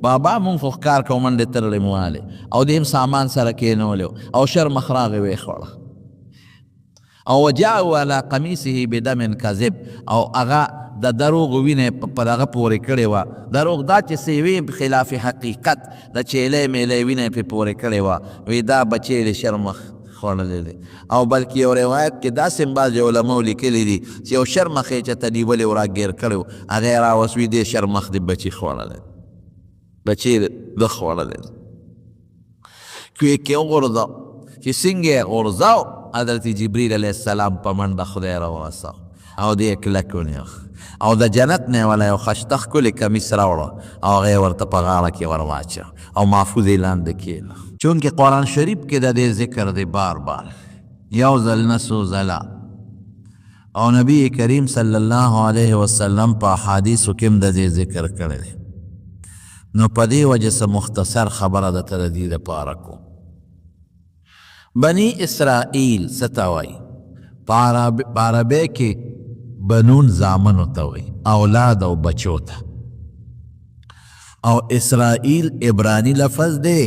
بابا مونږ خو ښکار کوو منډې ترلې مو والې او دې هم سامان سره کېنولی او شرمخ راغې ویې خوړه او وجاءوا على قمیصه بدم کذب او هغه د دروغ وینې په دغه پورې کړې وه دروغ دا چې څه وي خلاف حقیقت د چیلې میلې وینې پې پورې کړې وه وی دا بچی د شرمخ خوړلی دی او بلکې یو روایت کې داسې هم بعضې علماو لیکلي دي چې یو شرمخ یې چېرته نیولی و راګیر کړی و هغه یې راوسوي دې شرمخ د بچي خوړلی بچی ده خوړلی کوی کې وغورځاو چې څنګه یې غورځاو حضرت جبریل علیه السلام په منډه خدای راوسو او دې کلک ونیو او د جنت نه ولا یو خشته ښکلې کمیس راوړه او هغه یې ورته په غاړه کې ور واچو او محفوظ یې لاندې کېنه چونکې قرآن شریف کې د دې ذکر دی بار بار یو ځل نه څو ځله او نبی کریم صلی الله علیه وسلم په احادیثو کې هم د دې ذکر کړی دی نو په دې وجه څه مختصر خبره درته د دې دپاره کوم بني اسرائیل څه ته وایي په عربۍ کې بنون زامنو ته وایي اولاد او بچو ته او اسرائیل عبرانی لفظ دی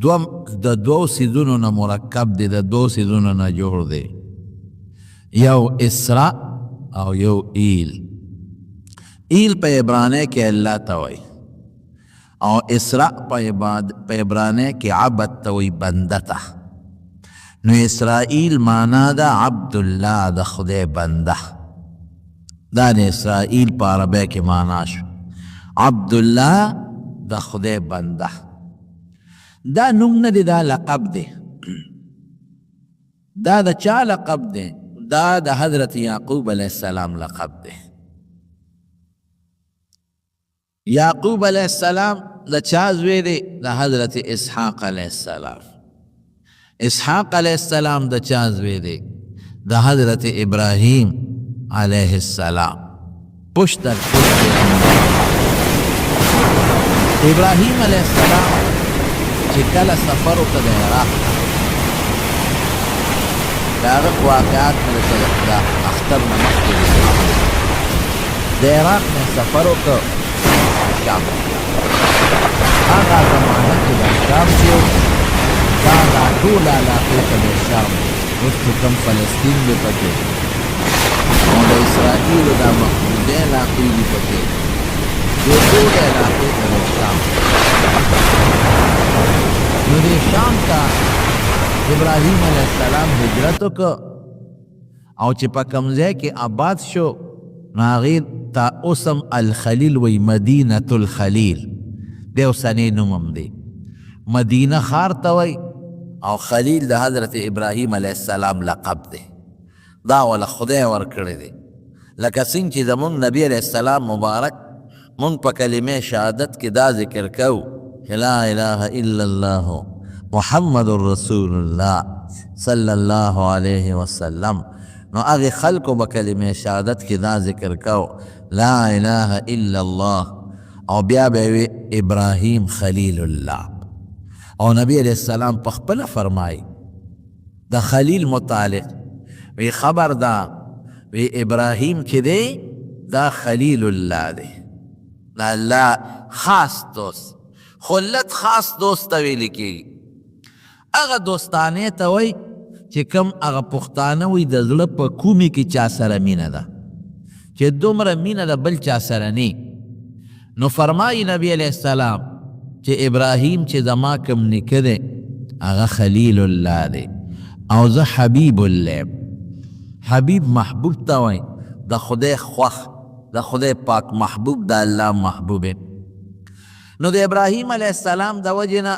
د دو سیزونو نه مرکب دی د دو سیزونو نه جوړ دی یو اسرا او یو ایل ایل په عبرانی کې الله ته وایي او اسرا په عبرانی کې عبد ته وایي بنده ته نو اسرائیل معنا ده عبدالله د خدای بنده دا د اسرائیل په عربی کې معنا شو عبدالله د خدای بنده دا نوم نه دی دا لقب دی دا د چا لقب دی دا د حضرت یعقوب علیه السلام لقب دی یعقوب علیه السلام د چا زوی دی د حضرت اسحاق علیه السلام اسحاق علیه السلام د چا زوی دی د حضرت ابراهیم علیه السلام پشت در پشت ابراهیم علیه السلام چې کله سفر وکړ د عراق د هغه واقعات مې د اختر نه مخکې د عراق نه سفر وکړ شام هغه زمانه کې د شام چې دا ټوله علاقې ته د شام اوس چې کوم فلسطین دی پکې او د اسرائیلو دا محدودې علاقې دي پکې دې ټولې علاقې ته د شام نو دې شام ته ابراهیم علیه السلام هجرت وکړ او چې په کوم ځای کې آباد شو نو هغې ته اوس هم الخلیل وی مدینة الخلیل دی اوسنی نوم هم دی مدینه ښار ته وی او خلیل د حضرت ابراهیم علیه السلام لقب دی دا ولا خدای ورکړی دی لکه څنګه چې زمونږ نبی علیه السلام مبارک مونږ په کلمې شهادت کې دا ذکر کوو لا اله الا الله محمد رسول الله صلی الله علیه وسلم نو هغې خلکو به کلمې شهادت کې دا ذکر کوو لا اله الا الله او بیا به وی ابراهیم خلیل الله او نبی علیہ السلام په خپله فرمایي د خلیل متعلق وی خبر دا وی ابراهیم چې دی دا خلیل الله دی دا الله خاص دوست خلت خاص دوست ته ویل کېږي هغه دوستانې ته وایي چې کوم هغه پښتانه وي د زړه په کومې کې چا سره مینه ده چې دومره مینه د بل چا سره نه نو فرمایي نبی علیہ السلام چې ابراهیم چې زما کوم نیکه دی هغه خلیل الله دی او زه حبیب الله حبیب محبوب ته وایي د خدای خوښ د خدای پاک محبوب د الله محبوب نو د ابراهیم علیه السلام د وجې نه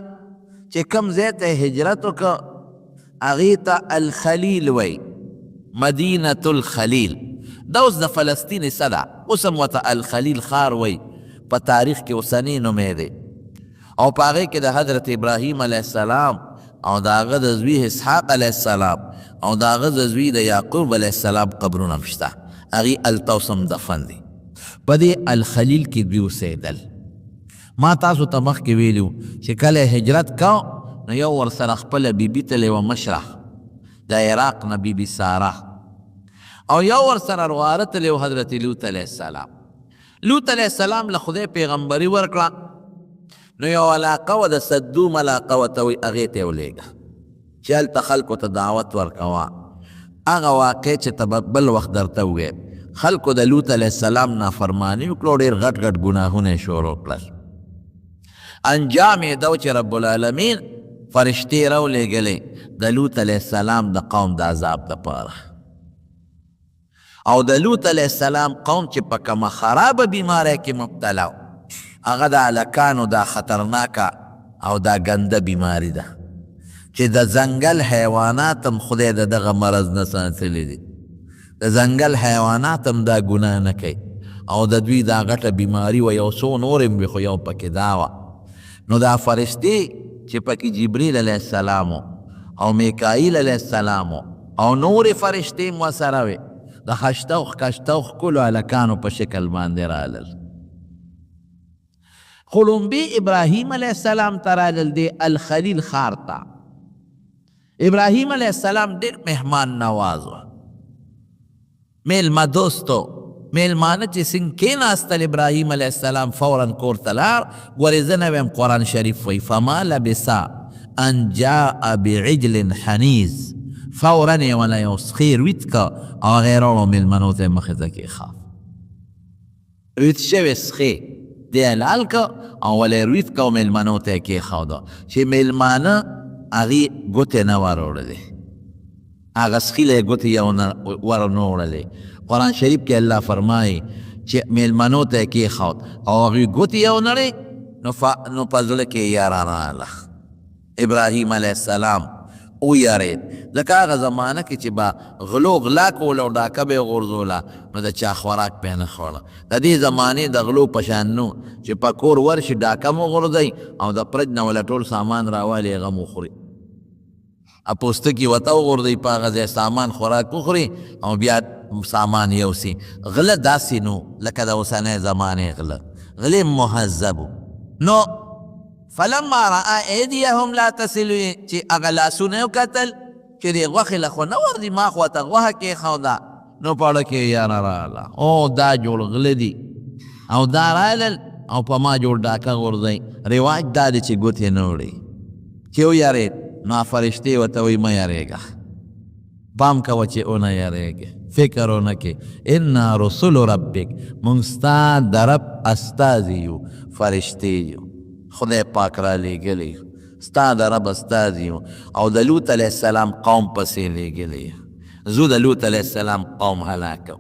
چې کوم ځای ته هجرت وکړه هغې ته الخلیل وی مدینة الخلیل دا اوس د فلسطین څه ده اوس هم ورته الخلیل ښار وی په تاریخ کې اوسنی نومی دی او په هغې کې د حضرت ابراهیم علیه السلام او د هغه د زوی اسحاق علیه السلام او د هغه د زوی د یعقوب علیه السلام قبرونه هم شته هغې هلته اوس هم دفن دي په دې الخلیل کې دوی اوسېدل ما تاسو ته مخکې ویلي وو چې کله هجرت کو نو یو ورسره خپله بیبي تلې وه مشره د عراق نه بیبي ساره او یو ورسره رواره تلې و حضرت لوط علیه السلام لوط علیہ السلام له خدای پیغمبري ورکړه، نو یو علاقه وه د صدوم علاقه ورته وایي، هغې ته یې ولېږه چې هلته خلکو ته دعوت ورکوه. هغه واقع چې ته به بل وخت درته وویم، خلکو د لوط علیه السلام نافرماني وکړو، ډېر غټ غټ ګناهونه یې شروع کړل. انجام یې دا و چې رب العالمین فرشتې راولېږلې د لوط علیه السلام د قوم د عذاب دپاره. او د لوط علیه السلام قوم چې په کومه خرابه بیماری کې مبتلا و، هغه د هلکانو دا خطرناکه او دا ګنده بیماری ده چې د ځنګل حیوانات هم خدای د دغه مرض نه ساتلی دي. د ځنګل حیوانات هم دا ګناه نه کوي او د دوی دا غټه بیماری و. یو څو نور هم وي خو یو پکې دا وه. نو دا فرشتې چې پکې جبریل علیه السلام او میکائیل علیه السلام او نورې فرشتې هم ورسره وې، د خشتو ښکشتو ښکلو هلکانو په شکل باندې رالل. خو لومبي ابراهیم علیه السلام ته رالل دی الخلیل ښار ته. ابراهیم علیه السلام ډېر مهمان نواز و، میلمه دوست و. میلمانه چې څنګه کېناستل، ابراهیم علیه السلام فورا کور ته لاړ. ګورې زه نه ویم، قرآن شریف وایي فما لبث ان جاء بعجل حنیز، فورا یې وله یو سخي رویت که او هغې راوړو میلمنو ته یې مخې ته کېښاف. رویت شوی سخي دی حلال که او وله یې رویت که او میلمنو ته یې کېښوده چې میلمانه هغې ګوتې نه وروړلې، هغه سخي له یې ګوتې یو ور نه وړلې. قرآن شریف کې الله فرمایي چې میلمنو ته یې کېښود او هغوی ګوتې یو نړې، نو په زړه کې یې یاره راغله. ابراهیم علیه السلام ویارید، ځکه هغه زمانه کې چې به غلو غلا کوله او ډاکه به یې غورځوله، نو د چا خوراک پې نه خوړه. د دې زمانې د غلو په شان نو چې په کور ورشي ډاکه مو غورځوي او د پرج نه وله ټول سامان راوالي هغه مو خوري، پوستکي ورته وغورځوي، په هغه ځای سامان خوراک وخوري او بیا سامان یوسي. غله داسې نو لکه د اوسنۍ زمانې غله، غلې مهذبو. نو فلما رأى ایدیهم لا تصل، چې هغه لاسونه یې وکتل چې دې غوښې له خو نه ورځي، ما خو ورته غوښه کېښوده، نو په اړه کې یې یاره راغله، او دا جوړ غله دي او دا رالل او په ما جوړ ډاکه غورځوي. رواج دا دی چې ګوتې نه وړي. چې ویارېد، نو فرشتې ورته وایي مه یارېږه، پام کوه چې ونه یارېږې، فکر ونه کې. انا رسول ربک، موږ ستا د رب استازي یو، فرشتې یو، خدای پاک را لېږلی یو، ستا د رب استازي یو. او د لوط علیه السلام قوم پسې لېږلی یو، زه د لوط علیه السلام قوم هلاکم.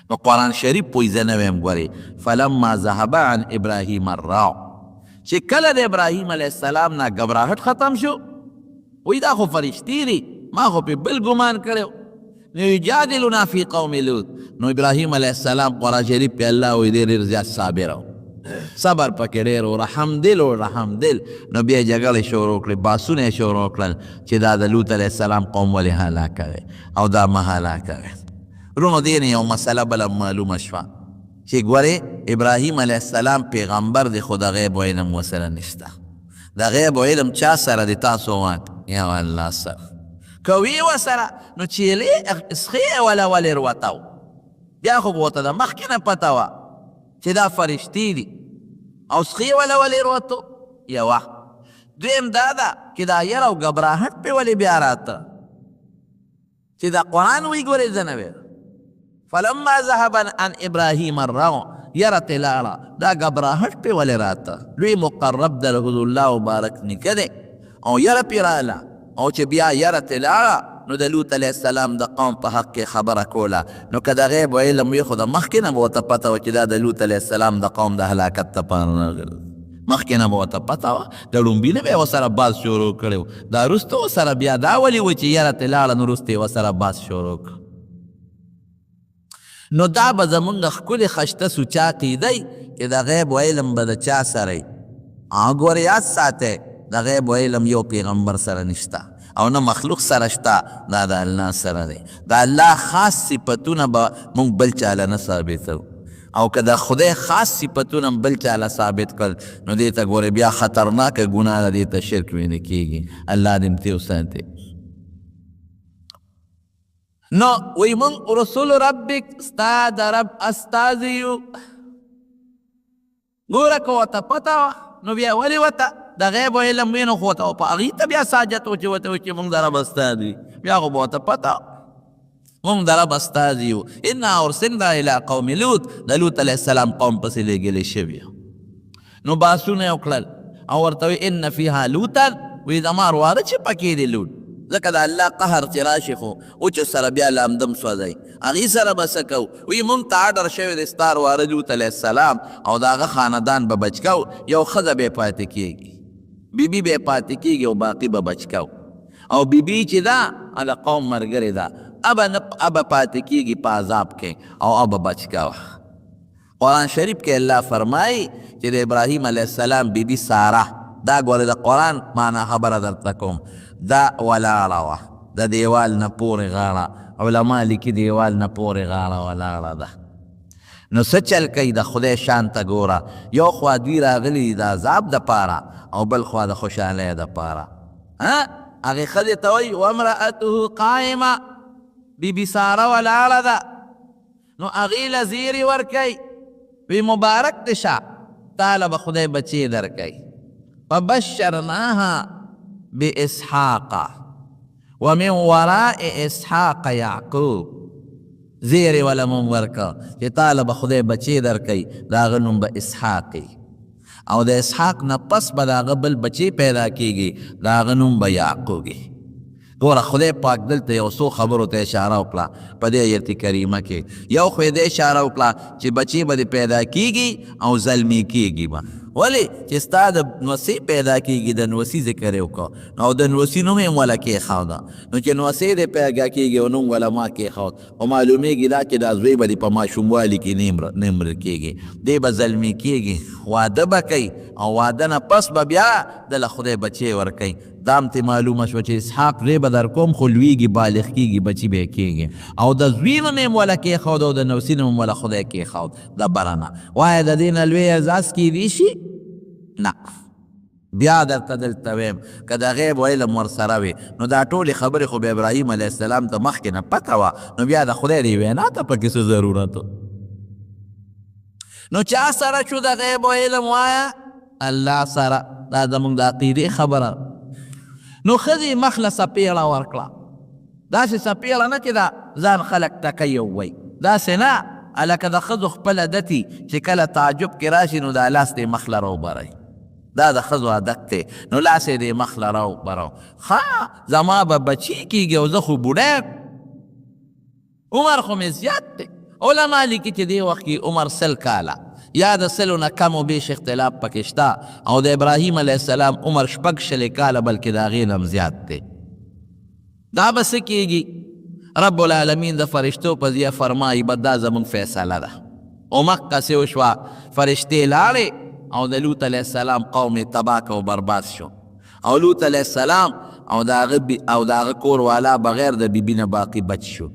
نو قرآن شریف پوی زه نه ویم. ګورې فلما ذهب عن ابراهیم الراع، چې کله د ابراهیم علیه السلام نه ګبراهټ ختم شو، وی دا خو فرشتې دي، ما خو پې بل ګمان کړی. نو یجادلنا فی قوم لوط، نو ابراهیم علیه السلام قرآن شریف پې الله وی ډېر زیات صابر و، صبر پکې ډېر و، رحم دل و رحم دل. نو بیا یې جګړې شروع کړې، باسونه یې شروع کړل چې دا د لوط علیه السلام قوم ولې هلاکوي او دا مه هلاکوي. رونو دې نه یو مسله بله معلومه شوه چې ګورې ابراهیم علیه السلام پیغمبر دی، خو د غیب علم ورسره نشته. د غیب علم چا سره دی؟ تاسو وایئ یا الله سره. که وي ورسره نو چیلې سخې وله ولې روتو، بیا خو به ورته د مخکې نه پته وه چې دا فرشتې دي او سخې وله ولې روتو. یوه دویم دا ده چې دا یره او ګبراهټ پې ولې بیا راته چې دا قرآن وی ګورې زه نه ویم. فلما ذهب عن ابراهیم الروع، یره تې لاړه، دا ګبراهټ پې ولې راته. لوی مقرب د رسول الله مبارک نیکه دی او یره پې راله، او چې بیا یره تې لاړه نو د لوط علیه السلام د قوم په حق کې خبره کوله. نو که د غیب علم وي خو د مخکې نه به ورته پته وه چې دا د لوط علیه السلام د قوم د هلاکت دپاره راغلی، مخکې نه به ورته پته وه. د لومبي نه به یې ورسره باز شروع کړی و، دا وروسته ورسره بیا دا ولې و چې یره تې لاړه، نو وروسته یې ورسره باز شروع کړ. نو دا به زمونږ ښکلې خشته سوچه عقیدی چې د غیب علم به د چا سره وي. ګورې یاد ساتئ، د غیب علم یو پیغمبر سره نشته او نه مخلوق سره شته، دا د الله سره دی. د الله خاص صفتونه به مونږ بل چاله نه ثابتو، او که د خدای خاص صفتونه بل چاله ثابت کړل نو دې ته ګورې بیا خطرناکه ګناه ده، دې ته شرک ویل کېږي. الله دې متې وساتي. نو وی مونږ رسول ربک، ستا د رب استازي یو، ګوره که ورته پته وه نو بیا ولې ورته د غیب علم وي نو خو ورته په هغې ته بیا ساجت و چې ورته وایي چې مونږ د رب استاد وي بیا خو به ورته پته مونږ د رب استاد یو. انا ارسلنا الی قوم لوط، د لوط علیه السلام قوم پسې لیږلی شوي نو باسونه یې وکړل او ورته وایي ان فیها لوطا، وایي زما رواره چې پکې دی لوط، ځکه د الله قهر چې راشي خو اوچو سره بیا لامدم سوځئ هغې سره به څه کوو. وایي مونږ ته اډر شوی دی ستا رواره لوط علیه السلام او د هغه خاندان به بچ کوو، یو ښځه به یې پاتې کېږي، بیبي به یې پاتې کېږي او باقي به بچ کوو. او بیبي چې ده هغه قوم ملګرې ده، ابه پاتې کېږي په عذاب کې او ابه بچ کوه. قرآن شریف کې الله فرمایي چې د ابراهیم علیه السلام بیبي ساره، دا ګوره د قرآن معنا خبره درته کوم، دا ولاړه وه د دیوال نه پورې غاړه، علما لیکي دیوال نه پورې غاړه ولاړه ده. نو څه چل کوي د خدای شان ته ګوره، یو خوا دوی راغلي د عذاب دپاره او بل خوا د خوشحالۍ دپاره. هغې ښځې ته وایي وامرأته قائمه، بیبي ساره ولاړه ده نو هغې له زیري ورکوي، وی مبارک دې شه تاله به خدای بچې درکوي. فبشرناها باسحاق ومن وراء اسحاق یعقوب، زیرې وله مونږ ورکه چې تاله به خدای بچې درکوي، د هغه نوم به اسحاق او د اسحاق نه پس به د هغه بل بچې پیدا کېږي، د هغه نوم به یعقوب. ګوره خدای پاک دلته یو څو خبرو ته اشاره وکړه په دې ایت کریمه کې. یو خو یې دې اشاره وکړه چې بچې به دې پیدا کېږي او زلمي کېږي به، ولې چې ستا د نوسۍ پیدا کېږي، د نوسي ذکر یې وکړه او د نوسي نوم یې وله کېښوده، نو چې نوسۍ دې پیدا کېږي او نوم وله ما کېښود او معلومېږي دا چې دا زوی به دې په ماشوموالي کې نه مړه کېږي، دی به زلمي کېږي، واده به کوي او واده نه پس به بیا دله خدای بچې ورکوي. دام ته معلومه شوه چې اسحاق ری به در کوم خو لویږي بالغ کېږي بچي به یې کېږي، او د زوی نوم یې وله کېښود او د نوسي نوم وله خدای کېښود. د برنه وایه د دې نه لوی اعزاز کېدی شي؟ نه. بیا درته دلته ویم که د غیب و علم ورسره وي نو دا ټولې خبرې خو به ابراهیم علیه السلام ته مخکې نه پته وه، نو بیا د خدای دې وینا ته پکې څه ضرورت و؟ نو چا سره شو د غیب و علم وایه؟ الله سره. دا زمونږ د عقیدې خبره. نو ښځې مخ له څپېړه ورکړه، داسې څپېړه نه چې دا ځان خلک ټکی ووایي، داسې نه هلکه د ښځو خپل عادت چې کله تعجب کې راشي نو دا لاس دې مخ له راوبروي، دا د ښځو عادت دی، نو لاس یې دې مخ له راوبرو. ښه زما به بچي کېږي او زه خو بوډی عمر خو مې زیات دی. علما لیکي چې دې وخت کې عمر 100 کاله یا د 100 نه کم و بیش اختلاف پکې شته، او د ابراهیم علیه السلام عمر 6 کاله بلکې د هغې نه هم زیات دی. دا به څه کېږي؟ رب العالمین د فرشتو په ذریعه فرمایي به دا زمونږ فیصله ده. او مقسې وشوه، فرشتې لاړې او د لوط علیه السلام قوم یې تباه که او برباد شو، او لوط علیه السلام او د هغه کور والا بغیر د بیبي نه باقي بچ شو.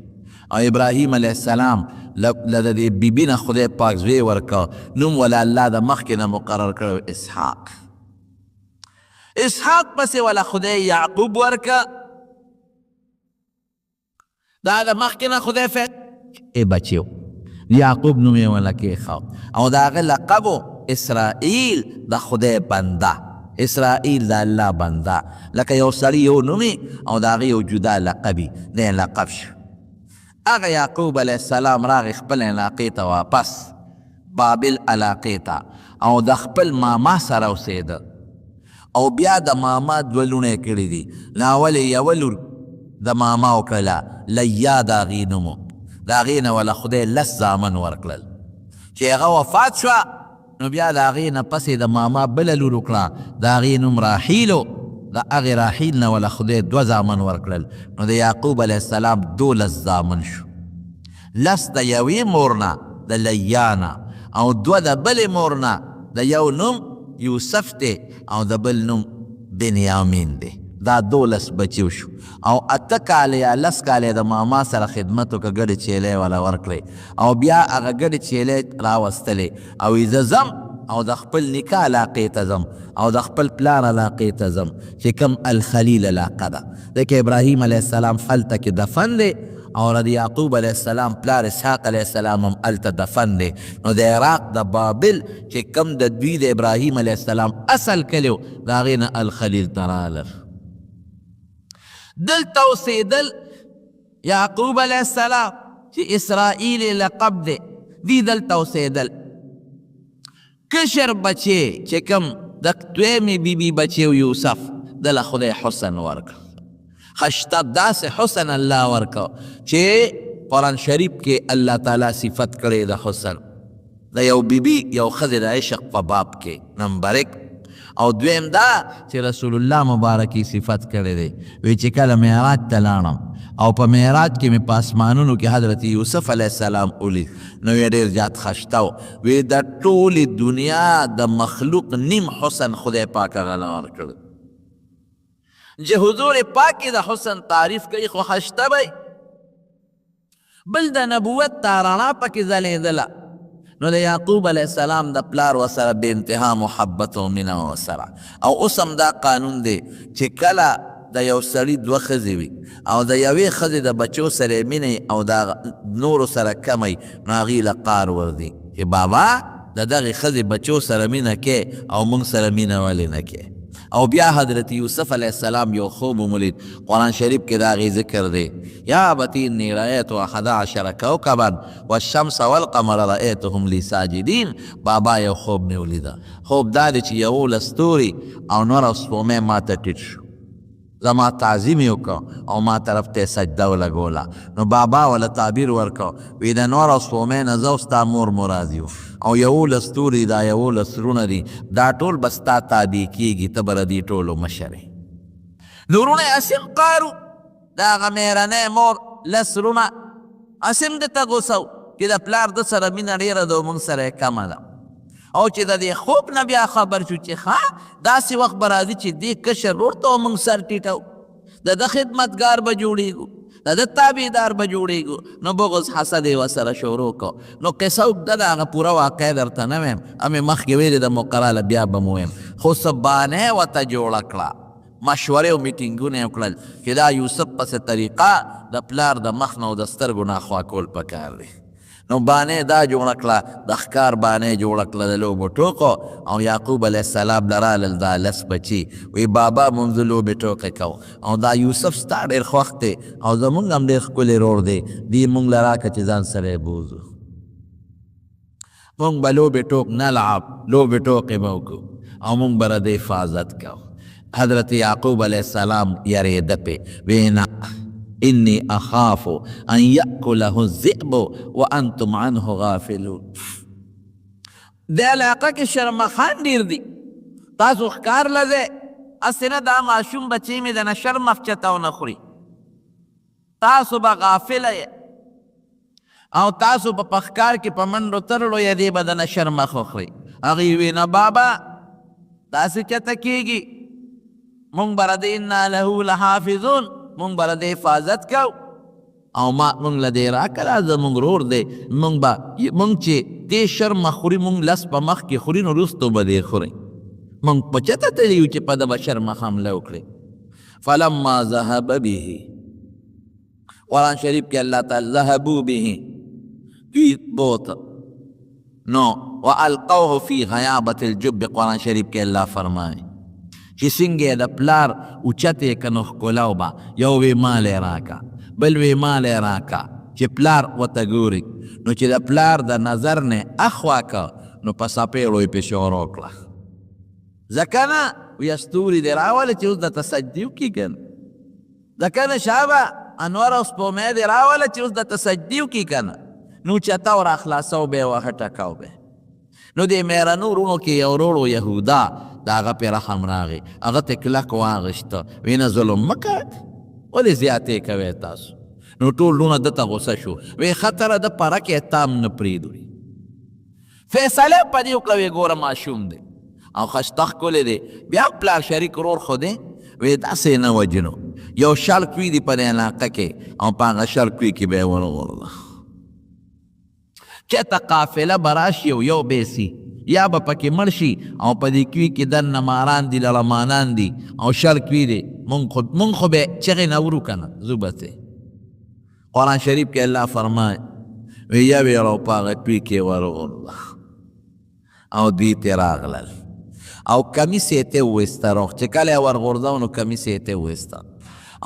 او ابراهیم علیه السلام له د دې بیبي نه خدای پاک زوی ورکه، نوم وله الله د مخکې نه مقرر کړی اسحاق. اسحاق پسې وله خدای یعقوب ورکه، دا د مخکې نه خدای بچیو، یعقوب نوم یې وله کېښود، او د هغه لقب و اسرائیل، د خدای بنده، اسرائیل د الله بنده، لکه یو سړي یو نومي او د هغه یو جدا لقبي دی لقب شو. هغه یعقوب علیه السلام راغی خپل علاقې ته واپس، بابل علاقې ته، او د خپل ماما سره اوسېده، او بیا د ماما 2 لوڼې کړي دي. ناول یې یوه لور د ماما وکړله، لیا د هغې نوم و، د هغې نه وله خدای 10 زامن ورکړل. چې هغه وفات شوه نو بیا د هغې نه پسې د ماما بله لور وکړه، د هغې نوم راحیل و، د هغې راحیل نه وله خدای 2 زامن ورکړل، نو د یعقوب علیه السلام 12 زامن شو. 10 د یوې مور نه د لیا نه، او 2 د بلې مور نه، د یو نوم یوسف دی او د بل نوم بنیامین دی. دا 12 بچیو شو، او 8 کاله یا 10 کاله د ماما سره خدمت وکړه، ګډې چیلې وله ورکړې، او بیا هغه ګډې چیلې راوستلې، او زه ځم او د خپل نیکه علاقې ته ځم او د خپل پلار علاقې ته ځم چې کوم الخلیل علاقه ده، ځکه ابراهیم علیه السلام هلته کې دفن دی او د یعقوب علیه السلام پلار اسحاق علیه السلام هم هلته دفن دی. نو د عراق د بابل چې کم د دوی د ابراهیم علیه السلام اصل کلی و د هغې نه الخلیل ته رالل. دلته اوسېدل یعقوب علیه السلام چې اسرائیل لقب دی، دی دلته اوسېدل. کشر بچی چې کم د دویمې بیبي بچی و یوسف دله خدای حسن ورکړ. خشته داسې حسن الله ورکړ چې قرآن شریف کې الله تعالی صفت کړی د حسن د یو بیبي یو ښځې د عشق په باب کې نمبر 1. او دویم دا چې رسول الله مبارکي صفت کړی دی، وی چې کله معراج ته لاړم او په معراج کې مې په اسمانونو کې حضرت یوسف علیه السلام ولید، نو یې ډېر زیات خشته و. وی د ټولې دنیا د مخلوق نیم حسن خدای پاک هغه له ورکړی چې حضور پاک د حسن تعریف کوي خو خشته بی. بل د نبوت تا رڼا پکې ځلېدله. نو د یعقوب علیه السلام د پلار ورسره بې انتها محبت او مینه ورسره. او اوس هم دا قانون دی چې کله د یو سړي دوه ښځې وي او د یوې ښځې د بچو سره مینه او د نورو سره کمی، نو هغې له قار ورځي چې بابا د دغې ښځې بچو سره مینه کې او موږ سره مینه ولې نه کې. او بیا حضرت یوسف علیه السلام یو خوب ومولید، قرآن شریف کې د هغې ذکر دی، یا ابتی انی رأیت 11 کوکبا والشمس والقمر رأیتهم لی ساجدین. بابا یو خوب مې ولیده، خوب دا دی چې 11 ستوري او نور او سپومې ما ته ټیټ شو، زما تعظیم یې وکړه او ما طرف ته سجده ولګوله. نو بابا وله تعبیر ورکړه، وی د نور او سپومې نه زه ستا مور مراد یو او 11 ستوري دا 11 سرونه دي، دا ټول به ستا تابع کېږي، ته به د دې ټولو مشر یې. نورونه یې اسیم قارو د هغه مېرنۍ مور 10 سرونه اسیم د ته غوسه و چې د پلار د سره مینه ډېره ده او موږ سره یې کمه ده. او چې د دې خوب نه بیا خبر شو چې داسې وخت به راځي چې دې کشر ورور ته موږ سر ټیټو، د ده خدمتګار به جوړېږو، د ده تابعدار به جوړېږو. نو بغض حسد یې ورسره شروع کړو. نو قصه اوږده ده، هغه پوره واقع درته نه ویم، همې مخکې ویلې د مقرره بیا به مو ویم. خو څه بانه ورته جوړه کړه، مشورې او میټینګونه یې وکړل چې دا یوسف پسې طریقه د پلار د مخ نه او د سترګو نه خوا کول پکار دی. نو بانه دا جوړه کړه، د ښکار بانه جوړه کړه د لوبو ټوکو. او یعقوب علیه السلام له رالل دا 10 بچي، وی بابا مونږ لوبې ټوکې کوو او دا یوسف ستا ډېر خوښ دی او زمونږ هم ډېر ښکلی رور دی، دې مونږ له راکړه چې ځان سره یې بوځو، مونږ به لوبې ټوک نلعب، لوبې ټوکې به وکړو او مونږ به د حفاظت کوو. حضرت یعقوب علیه السلام یریده پې، وی نه انی اخاف ان یأکله الذئب وانتم عنه غافلون. د علاقه کې شرمخان ډېر دي، تاسو ښکار لځئ، هسې نه دا ماشوم بچی مې د نه شرمخ چته ونه خوري، تاسو به غافله یې او تاسو په ښکار کې په منډو ترړو یې دې به د نه شرمخ وخوري. هغې وی نه بابا داسې چته کېږي، مونږ به د انا له لحافظون، مونږ به د حفاظت کوو او مونږ له دې راکړه زمونږ رور دی، مونږ چې دې شرمه خوري مونږ 10 په مخ کې خوري نو وروستو به دې خوري، مونږ په چته تللي یو چې په ده به شرمه حمله وکړي. فلما ذهب به، قرآن شریف کې الله تعالی ذهبوا به دوی بوته، نو والقوه فی غیابة الجب، قرآن شریف کې الله فرمایي چې څنګه د پلار اوچتې که نو ښکلاو به، یو وی مال یې راکه، بل وی مال یې راکه چې پلار ورته ګوري، نو چې د پلار د نظر نه اخوا که نو په څپېړو یې پې شروع کړه. ځکه نه وی ستوري دې راوله چې اوس درته سجدې وکړي که نه، ځکه نه شابه انور او سپومې دې راوله چې اوس درته سجدې وکړي که نه، نو چته ور اخلاصو به یې وهټکاو به. نو دې مېرنو وروڼو کې یو ورور و یهودا، د هغه پې رحم راغی، هغه ته کلک واغېسته، وی نه ظلم مه کوئ، ولې زیاتې کوئ تاسو؟ نو ټول لونه ده ته غوسه شو، وی خطره ده پرکې تام نه پرېږدوي. فیصله یې په دې وکړه، وی ګوره ماشوم دی او خشته ښکلی دی، بیا پلار شریک رور خو دی، وی داسې نه وجنو، یو شرک وي دی په دې علاقه کې او په هغه شرک وي کې به یې ورغورځه. چېرته قافله به راشي او یو بیسي یا به پکې مړ شي او په دې کوي کې دننه ماران دي لړمانان دي او شرک وي دی، مونږ خو به چغې نه ورو که نه ځو بسې. قرآن شریف کې الله فرمای وی یوې رو پاغه توی کې ورغورځه او دوی ترې راغلل او کمیس یې ته وویسته روغ چې کله یې ورغورځو نو کمیس یې ته وویسته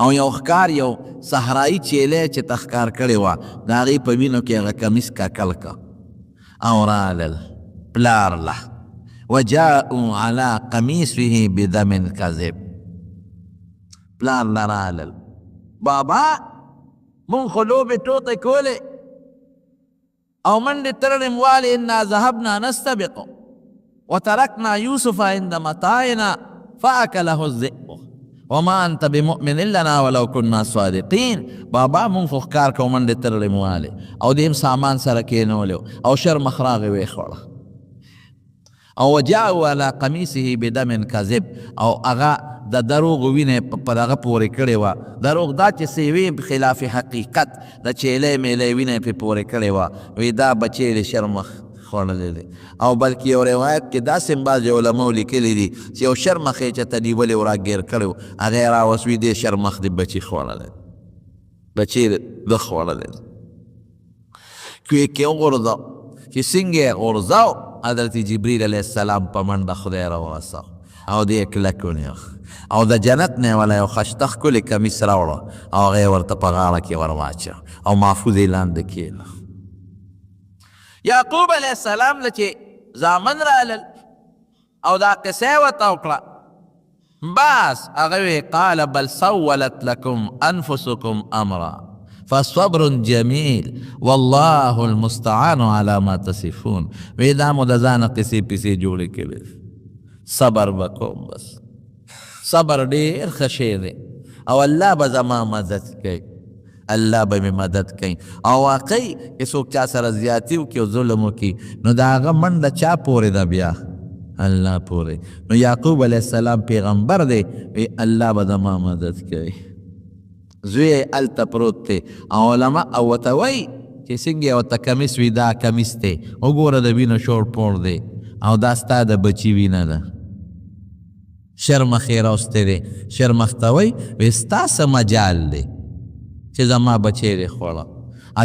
او یو ښکار یو صحرایي چیلی چې ته ښکار کړې وه د هغې په وینو کې هغه کمیس ککل که او رالل پلار له وجاءوا على قمیصه بدم کذب پلار له رالل بابا مونږ خو لوبې ټوټې کولې او منډې ترړې موالې انا ذهبنا نستبق وتركنا يوسف عند متاعنا فأكله الذئب وما انت بمؤمن لنا ولو كنا صادقين بابا مونږ خو ښکار کوو منډې ترړې موالې او دیم سامان سره کېنولی او شر مخ راغې ویې او وجاءوا على قمیصه بدم کذب او هغه د دروغ وینې په دغه پورې کړې وه دروغ دا چې سیوې خلاف حقیقت د چیلی میلی وینې پې پورې کړې وه وی دا بچی د شر مخ خوړلی دی او بلکې یو روایت کې داسې هم بعضې علماو لیکلي دي چې یو شر مخ یې چې ته نیولې و راګیر کړی و هغه یې راوسوي دې شر مخ د بچي خوړلی بچی ده خوړلی کوی کې وغورځو چې څنګه یې غورځاو حضرت جبریل علیه السلام په منډه خدای راورساو او دې کلک ونیو او د جنت نه والا یو ښایسته ښکلې کمیس راوړه او هغه یې ورته په غاړه کې ور واچو او محفوظ یې لاندې کښېنه یعقوب علیه السلام له چې زامن رالل او دا قصه یې ورته وکړه بس هغه وی قال بل سولت لكم انفسكم امرا فصبر جمیل والله المستعان على ما تصفون وی دا مو د ځانه قصې پسې جوړې کړې صبر وکوم بس صبر ډېر ښه شی دی او الله به زما مدد کوي الله به مې مدد کوي او واقعي که څوک چا سره زیاتي وکړي او ظلم وکړي نو د هغه منډه چا پورې ده بیا الله پورې نو یعقوب علیه السلام پیغمبر دی وی الله به زما مدد کوي زوی یې هلته پروت دی او علما او ورته وایي چې څنګه یې ورته کمیس وي دا کمیس دی وګوره د وینو شور پور دی او دا ستا د بچي وینه ده شرمخ یې راوستی دی شرمخ ته وایي وی ستا څه مجال دی چې زما بچی دی خوړه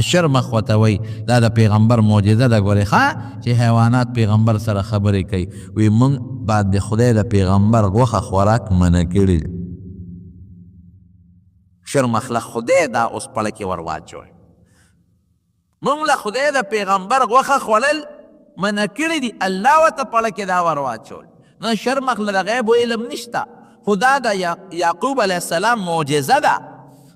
شرمخ ورته وایي دا د پیغمبر معجزه ده ګورې ښه چې حیوانات پیغمبر سره خبرې کوي وی موږ بعد د خدای د پیغمبر غوښه خوراک منع کړي شرمخ له خدای دا اوس پړه کې ور واچوئ مونږ له خدای د پیغمبر غوښه خوړل منع کړي دي الله ورته پړه کې دا ور واچول نو شرمخ له د غیب علم نشته خو دا د یعقوب علیه السلام معجزه ده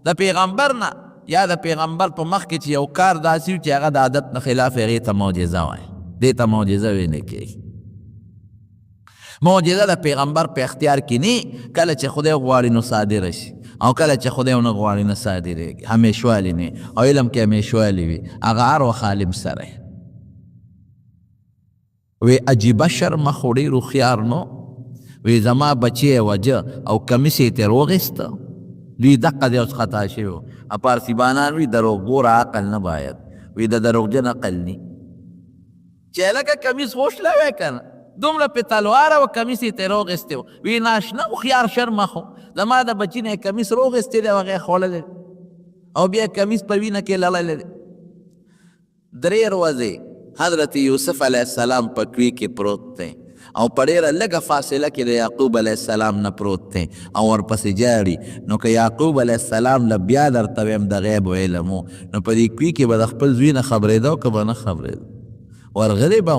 د پیغمبر نه یا د پیغمبر په مخ کې چې یو کار داسې وي چې هغه د عادت نه خلاف هغې ته معجزه وایي دې ته معجزه ویې نه کوي معجزه د پیغمبر په اختیار کې نه کله چې خدای غواړي نو صادره شي او کله چې خدای ونه غواړي نه صادرېږي همیشوالي نه او علم کې همیشوالي وي هغه هر وخت عالم سره وی عجیبه شرمه خو ډېر هوښیار نو وی زما بچی یې وجه او کمیس یې ترې وغېسته دوی دقه دی اوس خطا شوي وو پارسیبانان وی دروغګوره عقل نه باید وی د دروغجن عقل نی چې لکه کمیس وشلوی که نه دومره پې تلواره و کمیس یې ترې وغېستی و وی ناشنه هوښیار شرمه خو زما د بچي نه یې کمیس روغېستی دی او هغې خوړلی او بیا کمیس په وینه کې لړلی دی 3 ورځې حضرت یوسف علیه السلام په کوی کې پروت دی او په ډېره لږه فاصله کې د یعقوب علیه السلام نه پروت دی او ورپسې جاړي نو که یعقوب علیه السلام له بیا درته ویم د غیب علم و نو په دې کوی کې به د خپل زوی نه خبرېده او که به نه خبرېده ورغلی به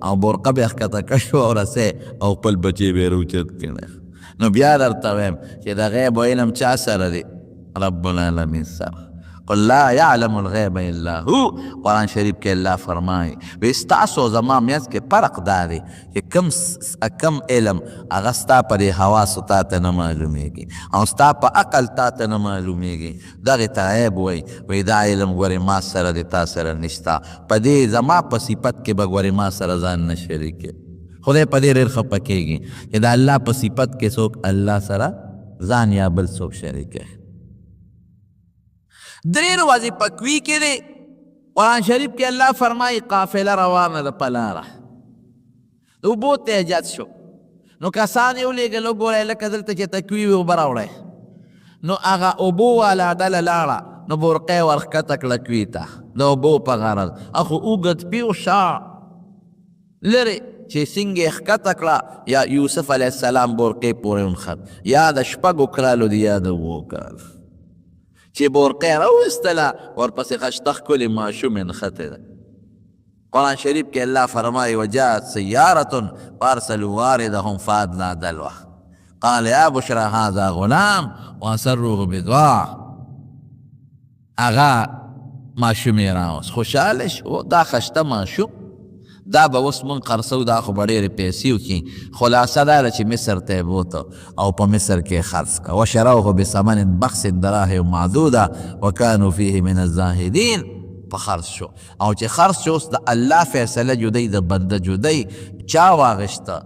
او برقه به یې ښکته کش و او رسی او خپل بچی به یې راوچت کړی نو بیا درته ویم چې د غیب علم چا سره دی رب العالمین سره قل لا يعلم الغیب الا هو قرآن شریف کې الله فرمایي وی ستاسو زما منځ کې فرق دا دی چې کم علم هغه ستا په دې حواسو تا ته نه معلومیږي او ستا په عقل تا ته نه معلومیږي دغې ته غیب وی دا علم ګورې ما سره دی تا سره نشته په دې زما په صفت کې به ګورې ما سره ځان نه شریکې خدای په دې ډېر خفه کېږي چې د الله په صفت کې څوک الله سره ځان یا بل څوک شریکوي 3 ورځې په کوی کې دی قرآن شریف کې الله فرمایي قافله روانه ده په لاره د اوبو ته ایجاد شو نو کسان یې ولېږل وګورئ لکه دلته چې ته کوي وي اوبه راوړئ نو هغه اوبو والا ډله لاړه نو برقې ورښکته کړه کوي ته د اوبو په غرض اخو اوږد پیو شا لرې چې څنګه یې ښکته کړه یا یوسف علیه السلام برقې پورې ونښت یا د شپږو کالو دی یا د اوو کالو چې برقې راویستله ورپسې خشته ښکلې ماشوم یې نښتې ده قرآن شریف کې الله فرمایي وجاءت سیارة فارسلوا واردهم فادلى دلوه قال یا بشرى هذا غلام واسروه بدعاء هغه ماشوم یې راوست خوشحاله شو دا خشته ماشوم دا به اوس مونږ خرڅو دا خو به ډېرې پیسې وکړي خلاصه دا ده چې مصر ته یې بوته او په مصر کې خرڅ کړه وشروه بثمن بخس دراهم معدوده وکانو فیه من الزاهدین په خرڅ شو او چې خرڅ شو اوس د الله فیصله جدی د بنده جدی چا واغشته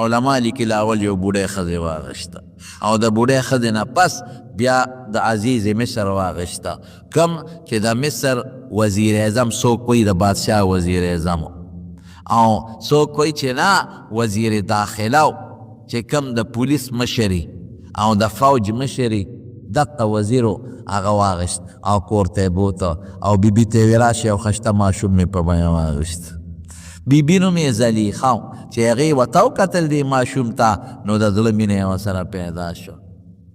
علما لیکي لاول یو بوډۍ ښځې واغشته او د بوډۍ ښځې نه پس بیا د عزیز مصر واغشته کم چې د مصر وزیر اعظم څوک وایي د بادشاه وزیر اعظم او څوک وایي چې نه وزیر داخله چې کم د پولیس مشري او د فوج مشري دقه وزیرو هغه واغشت او کور ته یې بوته او بیبي ته یې ویې راشي او خشته ماشوم مې په بیه واغشت بیبي نوم یې زلیخه و چې هغې ورته وکتل دې ماشوم ته نو د زړه مینه یې ورسره پیدا شو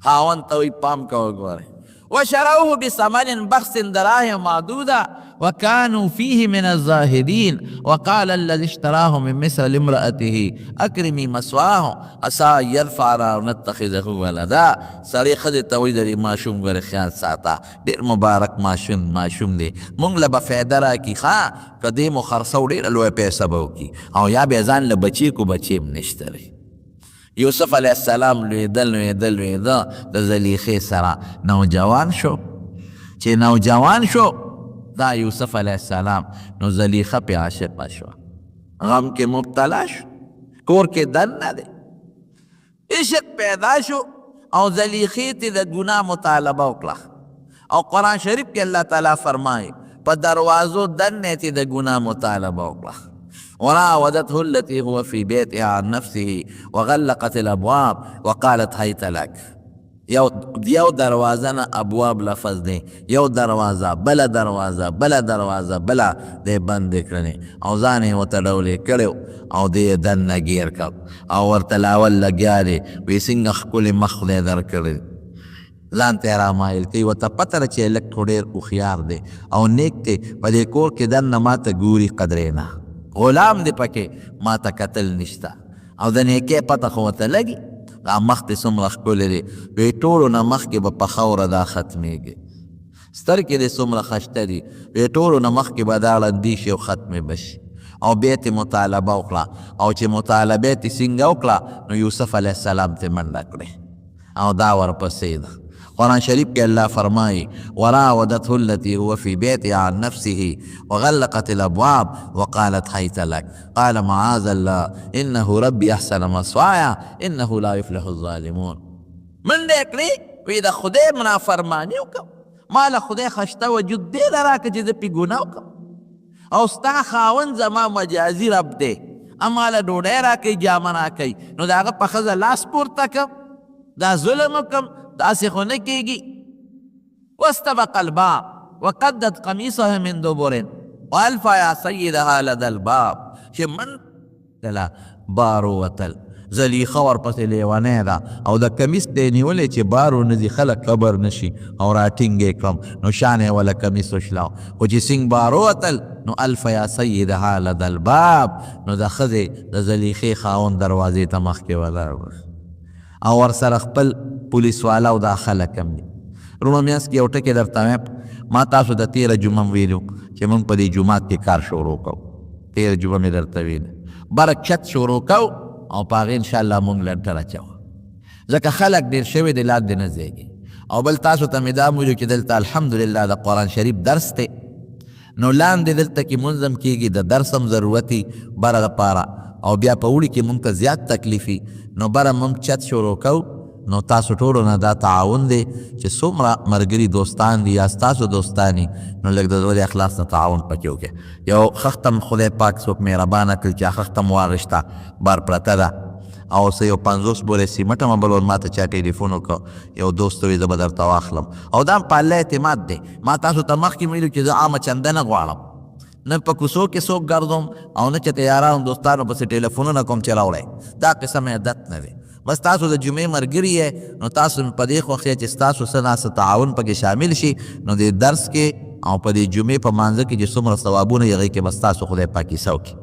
خاوند ته وایي پام کوه ګورئ وشروه بثمن بخس دراهم معدوده وكانوا فيه من الزاهدين وقال الذي اشتراه من مصر لامرأته اكرمي مثواه عسى ان يرفعنا ونتخذه ولدا سړی ښځې ته وایي د دې ماشوم ګورې خیال ساته ډېر مبارک ماشوم دی مونږ له به فایده راکړي ښه که دې مو خرڅو ډېره لویه پیسه به وکړي او یا بیا ځان له بچي کو بچي هم نشته دی یوسف علیه السلام لویده د زلیخې سره نوجوان شو چې نوجوان شو دا یوسف علیه السلام نو زلیخه پې عاشقه شوه غم کې مبتلا شو کور کې دننه دی عشق پیدا شو او زلیخې ته د ګناه مطالبه وکړه او قرآن شریف کې الله تعالی فرمایي په دروازو دننه ته د ګناه مطالبه وکړه وراودته التي هو في بيتها عن نفسه وغلقت الابواب وقالت هيت لك یو دروازه نه ابواب لفظ دی یو دروازه بله دروازه بله دی بند کړنې او ځان یې ورته ډولې کړی او دی یې دننه ګیر کړ او ورته لاول لګیا دی وایي څنګه ښکلې مخ خدای درکړی ځان ته یې رامایل کوي ورته پته ده چې هلک خو ډېر هوښیار دی او نیک دی په دې کور کې دننه ما ته ګوري قدرې نه غلام دی پکې ما ته کتل نشته او د نیکۍ پته خو ورته لګي مخ دې څومره ښکلی دی وایي ټولو نه مخکې به په خاوره دا ختمېږي سترګې دې څومره ښایسته دي وایي ټولو نه مخکې به دا ړندې شي او ختمې به شي او بیا تې مطالبه وکړه او چې مطالبه یې څنګه وکړه نو یوسف علیه السلام تې منډه کړې او دا ورپسې ده قرآن شریف کې الله فرمایي وراودته التي هو في بيتها عن نفسه وغلقت الابواب وقالت هيت لك قال معاذ الله انه ربي احسن مثواي انه لا يفلح الظالمون من دې کړې وی د خدای منافرماني وکړم ما له خدای خشته وجود ډېره راکړه چې زه پې ګناه وکړم او ستا خاوند زما مجازي رب دی اما له ډوډۍ راکوي جامه راکوي نو د هغه په ښځه لاس پورته کړم دا ظلم وکړم داسې خو نه کېږي واستبق الباب وقدت قمیصها من دبر والف یا سیدها لدى الباب چې من دله بار ووتل زلیخه ورپسې لیونی ده او د کمیس دی نیولی چې بار ونځي خلک خبر نشي او راټینګ یې کړم نو شان یې وله کمیس وشلاو خو چې څنګه بار ووتل نو الف یا سیدها لدى الباب نو د ښځې د زلیخې خاوند دروازې ته مخکې ولاړ او ورسره خپل پولیس والا او دا خلک هم دي رومه میانځ کې یو ټکې درته وایم ما تاسو د تېره جمعه ویلو چې موږ په دې جومات کې کار شروع کوو تېره جمعه مې درته ویلې بره چت شروع کوو او په هغې انشاءالله موږ لنټر اچوو ځکه خلک ډېر شوي دی لاندې نه ځایږي او بل تاسو ته مې دا ویلو چې دلته الحمدلله د قرآن شریف درس دی نو لاندې دلته کې منظم کېږي د درس هم ضرورتي بره دپاره او بیا په وړي کې موږ ته زیات تکلیفي نو بره موږ چت شروع کوو نو تاسو ټولو نه دا تعاون دی چې څومره ملګري دوستان دي یا ستاسو دوستان دي نو لږ د زړه اخلاص نه تعاون پکې وکړئ یو خښته خدای پاک څوک مهربانه کړي چې هغه خښته مو واغېسته بار پرته ده او څه یو 50 بولې سیمټ هم بل ور ما ته چا ټلیفون وکړ یو دوست وایي زه به درته واخلم او دا په الله اعتماد دی. ما تاسو ته مخکې ویلو چې زه عامه چنده نه غواړم، نه په کوڅو کې څوک ګرځوم او نه چې یارانو دوستانو پسې ټلیفونونه کوم چې راوړی. دا قسم عادت نه دی. بس تاسو د جمعې ملګري یې نو تاسو په دې خوښ یې چې ستاسو څه ناسه تعاون پکې شامل شي نو د درس کې او په دې جمعې په مانځه کې چې څومره ثوابونه یې هغې کې بس تاسو خدای پاک حصه وکړي.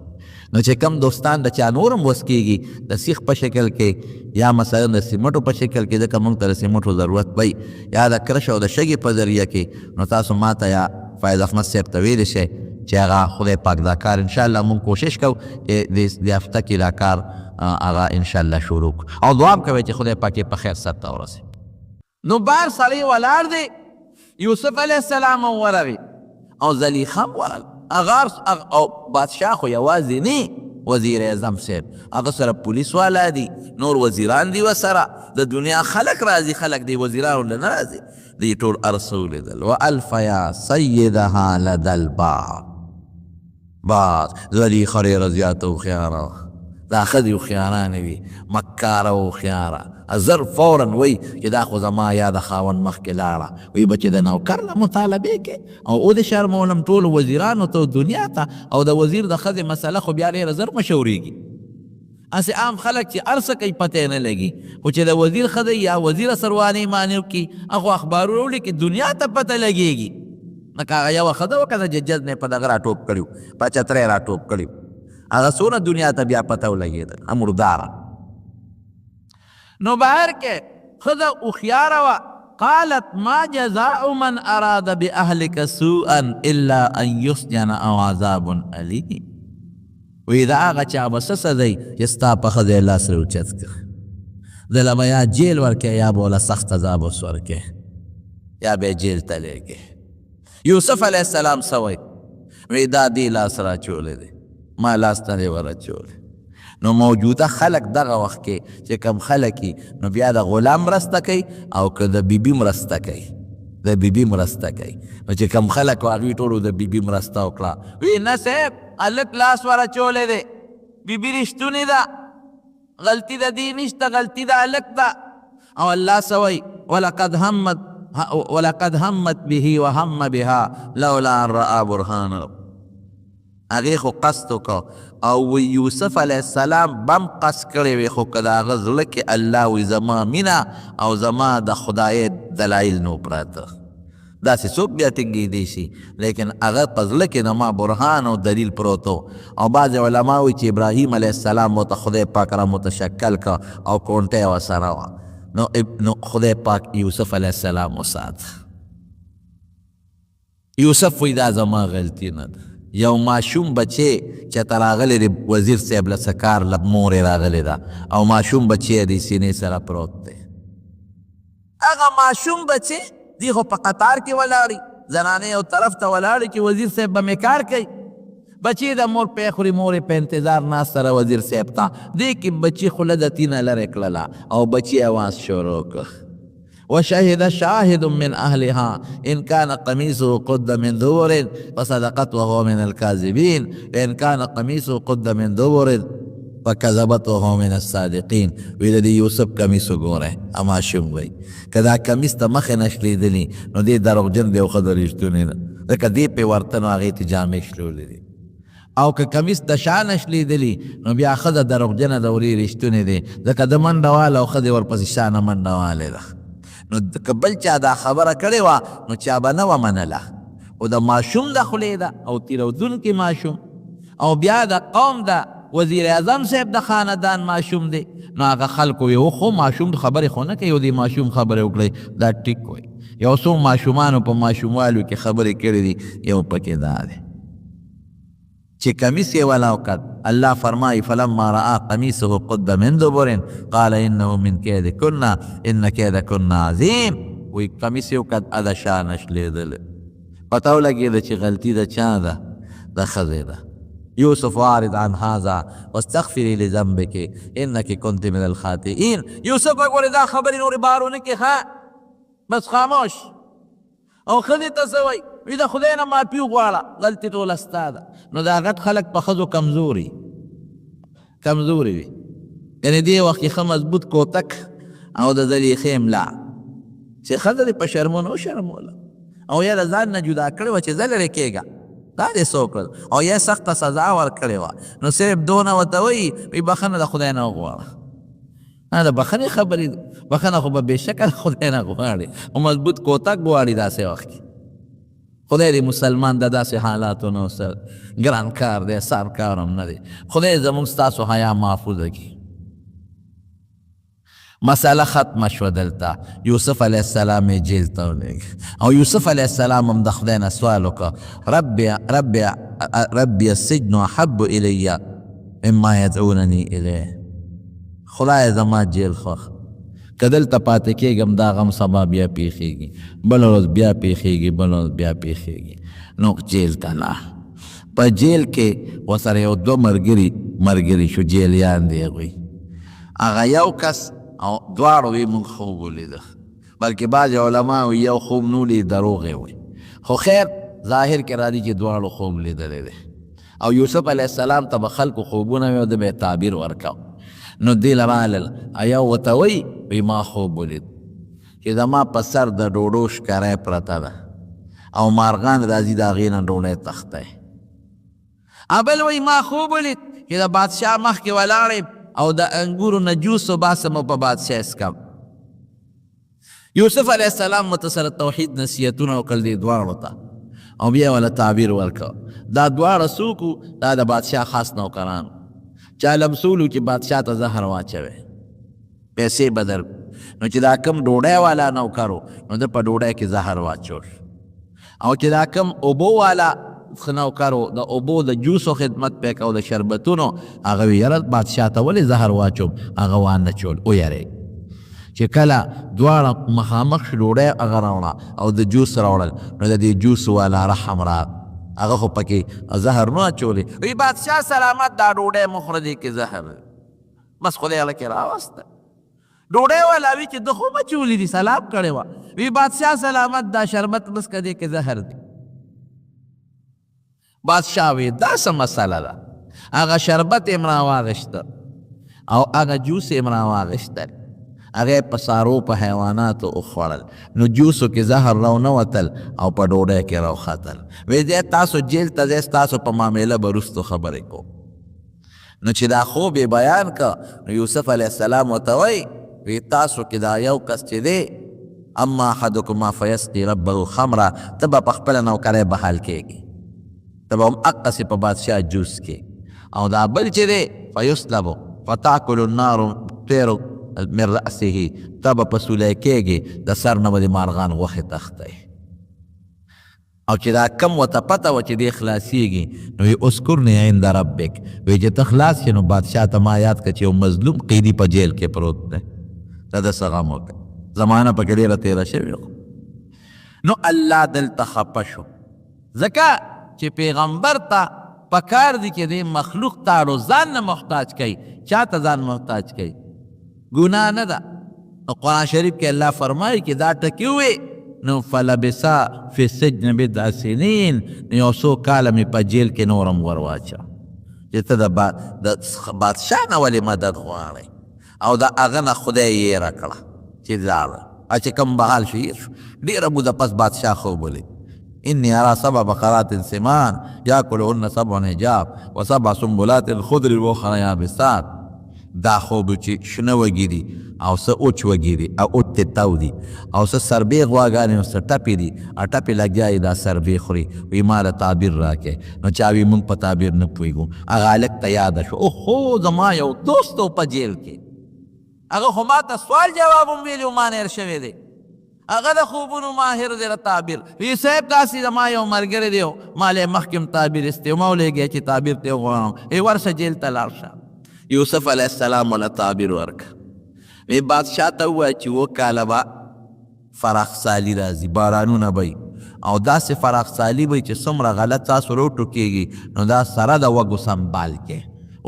نو چې کم دوستان د چا نور هم وس کېږي د سیخ په شکل کې یا مثلا د سیمټو په شکل کې ځکه موږ ته د سیمټو ضرورت وي یا د کرش او د شګې په ذریعه کې نو تاسو ما ته یا فایض احمد صاحب ته ویلی شئ چې هغه خدای پاک دا کار انشاءالله موږ کوشش کوو چې د هفته کې دا کار هغه انشاءالله شروع کړو او دعا هم کوئ چې خدای پاک یې په خیر سرته ورسوي. نو بار سړی ولاړ دی یوسف علیه السلام هم ورغی او زلیخا هم ورغل. او بادشاه خو یوازې نه وزیر اعظم صاحب هغه سره پولیس والا دي نور وزیران دي ورسره د دنیا خلق راځي خلق دی وزیرانو له نه راځي دی ټول ارسو لیدل والف یا سیدها لدى الباب باز زلیخا ډېره زیاته هوښیاره دا ښځې هوښیارانې وي مکاره هوښیاره زر فورا وی چې دا خو زما یا د خاوند مخکې لاړه وی به چې د نوکر نه مطالبې کې او او د شرمولم ټولو وزیرانو ته دنیا ته او د وزیر د ښځې مسله خو بیا ډېره زر مشورېږي. هسې عام خلک چې هر څه کوي پته نه لګي خو چې د وزیر ښځه یا وزیره سروانې معنی وکړي هغه اخبارونه ولیکي دنیا ته پته لګېږي. لکه هغه یوه ښځه وکړه چې جج نه په دغه راټوپ کړي په چتری راټوپ کړي هغه څونه دنیا ته بیا پته ولګېدل مرداره. نو بهر کې ښځه هوښیاره وه قالت ما جزاء من اراد باهلك سوءا الا ان يسجن او عذاب الیم. وی دا هغه چا به څه سزا چې ستا په ښځې لاس راوچت کړه دله به یا جیل ورکې یا به وله سخت عذاب اوس ورکې یا به یې جیل ته لېږې. یوسف علیه السلام څه وی وی دا دې لاس راچولی دی ما لاس ته دې ورچولی. نو موجوده خلق دغه وخت کې چې کم خلقي نو بیا د غلام مرسته کوي او که د بیبي مرسته کوي د بیبي مرسته کوي. نو چې کم خلق هغوی ټولو د بیبي مرسته وکړه وی نه صاحب هلک لاس ورچولی دی بیبي رښتونې ده غلطي د دې نشته غلطي د هلک ده. او الله څه وایي ولقد همت به وهم بها لولا ان رأى برهان رب. هغې خو قصد وکړه او یوسف علیه السلام بم قصد کړی وی خو که د هغه زړه کې الله وی زما مینه او زما د خدای دلایل نو پراته داسې څوک بیا ټینګېدی شي لیکن هغه په زړه کې د ما برهان او دلیل پروت او بعضې علما وایي چې ابراهیم علیه السلام ورته خدای پاک را متشکل که او کونټه یې ورسره وه نو خدای پاک یوسف علیه السلام وسات. یوسف وی دا زما غلطي نه ده یو ماشوم بچې چې ته راغلی دی وزیر صاحب له څه کار له مورې راغلی ده او ماشوم بچې د سینې سره پروت دی. هغه ماشوم بچې دی خو په قطار کې ولاړي زنانې یو طرف ته ولاړې چې وزیر صاحب به مې کار کوي بچې د مور پې خوري مورې په انتظار ناست سره وزیر صاحب ته دې کې بچې خوله د تینه لرې کړله او بچې اواز شروع کړ وشهد شاهد من اهلها ان كان قميصه قد من دبر فصدقت وهو من الكاذبين وان كان قميصه قد من دبر فكذبت وهو من الصادقين. وی د یوسف کمیس وګوره ماشوم وی که دا کمیس ته مخې نه شلیدلي نو دې دروغجن دی او ښه رښتونې ده ځکه دې پې ورته نو هغې ته جامې شلولې دي او که کمیس د شا نه شلیدلي نو بیا ښځه دروغجنه ده ورې رښتونې دی ځکه د منډه واله او ښځې ورپسې شا نه منډه والې ده. نو که بل چا دا خبره کړې وه نو چا به نه وه منله او د ماشوم د خولې ده او تیرودونکي ماشوم او بیا د قوم د وزیر اعظم صاحب د خاندان ماشوم دی نو هغه خلکو وی خو ماشوم خبرې خو نه کوي او د ماشوم خبرې وکړئ دا ټیک وی. یو څو ماشومانو په ماشوموالو کې خبرې کړې دي یو پکې دا دی چې کمیس یې ولا وکړ الله فرمایي فلما رأى قميصه قد من دبر قال انه من كيدكن ان كيدكن عظيم. وی کمیس یې وکړ اده شا نه شلېدلی پته ولګېده چې غلطي د چا ده د ښځې ده. یوسف اعرض عن هذا واستغفري لذنبك انك كنت من الخاطئين. یوسف وګورې دا خبرې نورې بارونه کې ښه بس خاموش او ښځې ته څه وایي وی د خدای نه معافي وغواړه غلطي ټوله ستا ده. نو دا غټ خلک په ښځو کمزوري وي یعنې دې وخت کې ښه مضبوط کوتک او د زلیخې ملا چې ښځه دې په شرمونو وشرموله او یا د ځان نه جدا کړې وه چې زه لرې کېږه دا دې څه وکړل او یا سخته سزا ورکړې وه نو صرف دونه ورته وایي وایي بخښنه د خدای نه وغواړه نه د بخښنې خبرې دي بخښنه خو به بېشکه د خدای نه غواړي او مضبوط کوتک غواړي داسې وخت کې خدای دې مسلمان د داسې حالاتو نه سره ګران کار دی سر کار هم نه دی خدای زموږ ستاسو حیا محفوظه کړي مسئله ختمه شوه دلته یوسف علیه السلام یې جیل ته ولېږه او یوسف علیه السلام هم د خدای نه سوال وکړه ربي السجن احب الی مما یدعونني الیه خدای زما جیل خوښ که دلته پاتې کېږم دا غم سبا بیا پیښېږي بله ورځ بیا پیښېږي بله ورځ بیا پیښېږي نو جیل ته لاړ په جیل کې ورسره یو دوه ملګري شو جیلیان دی هغوی هغه یو کس او دواړو وی مونږ خوب ولیده بلکې بعضې علما وی یو خوب نه ولید دروغ یې وی خو خیر ظاهر کې راځي چې دواړو خوب لیدلی دی او یوسف علیه السلام ته به خلکو خوبونه وی او ده به یې تعبیر ورکاو نو دې له رالل یو ورته وی ما خوب ولید چې زما په سر د ډوډو ښکاری پرته ده او مارغان راځي د هغې نه ډوډۍ تختی بل وی ما خوب ولید چې د بادشاه مخکې ولاړې او د انګورو نه جوس وباسم او په بادشاه اسکم یوسف علیه السلام ورته سره توحید نصیحتونه وکړل دې دواړو ته او بیا وله تعبیر ورکړه دا دواړه څوک وو دا د بادشاه خاص نوکران چا لمسولو چې بادشاه ته زهر واچوي پیسې به در نو چې دا کم ډوډۍ والا نوکر و نو ده په ډوډۍ کې زهر واچول او چې دا کم اوبو والا نوکر و د اوبو د جوسو خدمت پې کو د شربتونو هغه وی یاره بادشاه ته ولې زهر واچوم هغه وانه چول ویرې چې کله دواړه مخامخ ډوډۍ هغه راوړه او د جوس راوړل نو د دې جوس والا رحم را هغه خو پکې زهر نه اچولی وی بادشاه سلامت دا ډوډۍ مخوره دې کې زهر بس خدای هغه کې راوسته ډوډۍ والا وی چې ده خو مچولی دي سلام کړی وه وی بادشاه سلامت دا شربت بس که دې کې زهر دی بادشاه وی دا څه مسله ده هغه شربت یې م راواغېسته او هغه جوس یې م راواغېستل هغه په څارو په حیواناتو وخوړل نو جوسو کې زهر راونوتل او په ډوډۍ کې راوختل وی دی تاسو جیل ته ځئ ستاسو په معامله به وروستو خبرې کوو نو چې دا خوب یې بیان که نو یوسف علیه السلام ورته وایي وی تاسو کې دا یو کس چې دی اما احدکما فیسقي ربه خمره ته به په خپله نوکری بحال کېږي ته به هم اقسې په بادشاه جوس کې او دا بل چې دی فیسلبو فتاکل النار طیر من رأسه ته به په سولی کېږي د سر نه به د مارغان غوښې تختی او چې دا کم ورته پته وه چې دی خلاصېږي نو وی اسکرنی عند ربک وی چې ته خلاص شې نو بادشاه ته ما یاد کړه چې یو مظلوم قیدي په جیل کې پروت دی ته د څه غم وکړه زمانه پکې ډېره تېره شوې نو الله دلته خفه شو ځکه چې پیغمبر ته پکار دی چې دی مخلوق تاړو ځان نه محتاج کوي چا ته ځان محتاج کوي ګناه نه ده نو قرآن شریف کې الله فرمایي چې دا ټکي ووې نو فلبسا فی السجن بضع سنین نو یو څو کاله مې په جیل کې نورم ور واچه چې ته د بادشاه نه ولې مدد غواړئ او د هغه نه خدای یې یېره کړه چې لاړه چې کوم بحال شو هېر شو ډېره موده پس بادشاه خوب ولید إني أرى سبع بقرات سمان يأكلهن سبع عجاف وسبع سنبلات خضر وأخرى يابسات دا خوب چې شنه وږي دي او څه اوچ وږي دي او اوچ تاو دي او څه سربې غواګانې او څه ټپې دي ټپې لګیا دا سربې خوري وی ما له تعبیر راکې نو چا وی موږ په تعبیر نه پوهېږو هغه هلک ته یاده شو اوهو زما یو دوست و په جیل کې هغه خو ما ته سوال جواب هم ویلي و ما نه هېر شوی دی هغه د خوبونو ماهر دی د تعبیر وی صاحب داسې زما یو ملګری دی ما له مخکې هم تعبیر ایستی ما ولېږی چې تعبیر ته یې وغواړم ای ورشه جیل ته لاړ شه یوسف علیه السلام وله تعبیر ورکړه وی بادشاه ته ووایه چې اووه کاله به فراخسالي راځي بارانونه به او داسې فراخسالي به چې څومره غلط تاسو راوټوکېږي نو دا سره د وږو سنبال کې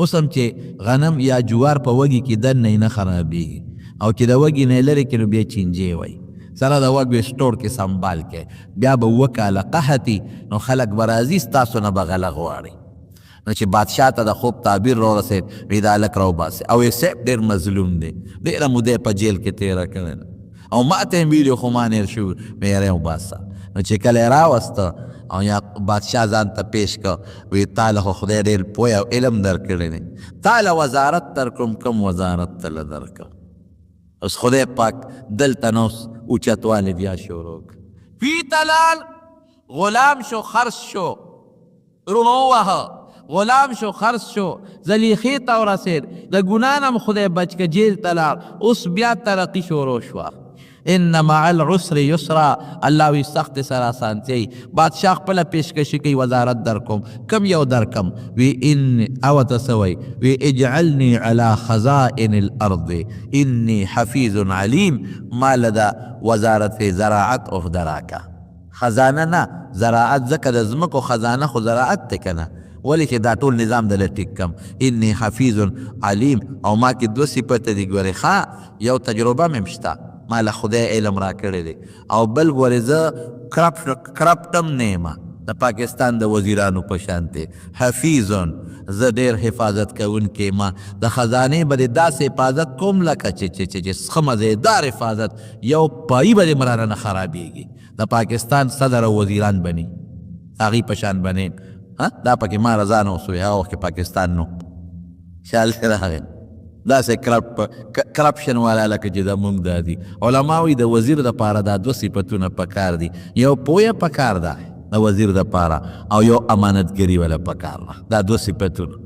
اوس هم چې غنم یا جوار په وږي کې دننه یې نه خرابېږي او چې د وږي نه یې لرې کړي نو بیا چینجې وایي سره د وږو سټور کې سنبال کې بیا به اووه کاله قحطي نو خلک به راځي ستاسو نه به غله غواړي نو چې بادشاه ته د خوب تعبیر را رسید وی دا هلک راوباسئ او یې صاحب ډېر مظلوم دی ډېره موده یې په جیل کې تېره کړې ده او ما ته یې ویلي خو ما نیر شو وی یې راوباسه نو چې کله یې راوسته او یا بادشاه ځان ته پیش که وی تا له خو خدای ډېر پوی او علم درکړی دی تا له وزارت درکړم کم وزارت ته له درکړم اوس خدای پاک دلته نو اوچتوالی بیا شروع فی تلال غلام شو خرس شو رونو وهه غلام شو خرس شو زلیخې ته ورسېد د ګناه نه م خدای بچ که جیل ته لاړ اوس بیا ترقي شروع شوه ان مع العسر یسرا الله وی سخت سره اسانتیای بادشاه خپله پیشکشي کوي وزارت درکوم کم یو درکم وی ان او تسوی وی اجعلنی علی خزائن الارض انی حفیظ علیم ما لدا وزارت زراعت عهده راکه خزانه نه زراعت ځکه د ځمکو خزانه خو زراعت دی که نه ولی چې دا ټول نظام دله ټیک کم انی حفیظ علیم او ما کې دوه صفته دي ګورې ښه یو تجربه مې شته ما له خدای علم را کړی دی او بل ګورې زه کرپټم نه یم د پاکستان د وزیرانو په شانتې حفیظن زه ډېر حفاظت کوونکی ما د خزانې به دې داسې حفاظت کوم لکه چې ښه مزېدار حفاظت یو پایي به دې مرانه نه خرابېږي د پاکستان صدر او وزیران بني هغې په شان بني دا پکې ما رضا نه اوسوی هغه وخت کې پاکستان نو خیال دې راغی داسې کرپشن والا لکه چې زمونږ دا دي علما وایي د وزیر دپاره دا دوه صفتونه پکار دي یو پویه پکار ده د وزیر دپاره او یو امانتګري والا پکار ده دا دوه صفتونه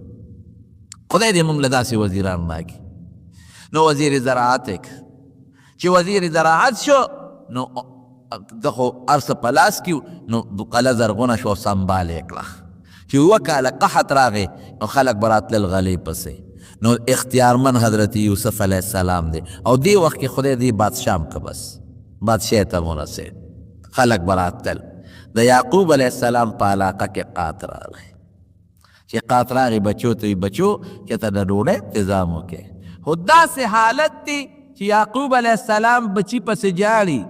خدای دې موږ له داسې وزیران راکړي نو وزیر زراعت چې وزیر زراعت شو نو د خو هر څه په لاس کې نو قلعه زرغونه شو سنبال یې کړه چې اووه کاله قحط راغی نو خلک به راتلل غلې پسې نو اختیارمن حضرت یوسف علیه السلام دی او دی وخت کې خدای دی بادشاه که بس بادشاه ته ورسېد خلک به راتلل د یعقوب علیه السلام په علاقه کې قات راغی چې قات راغی بچو ته وي بچو چې ته د ډوډۍ انتظام وکړې خو داسې حالت دی چې یعقوب علیه السلام بچي پسې جاړي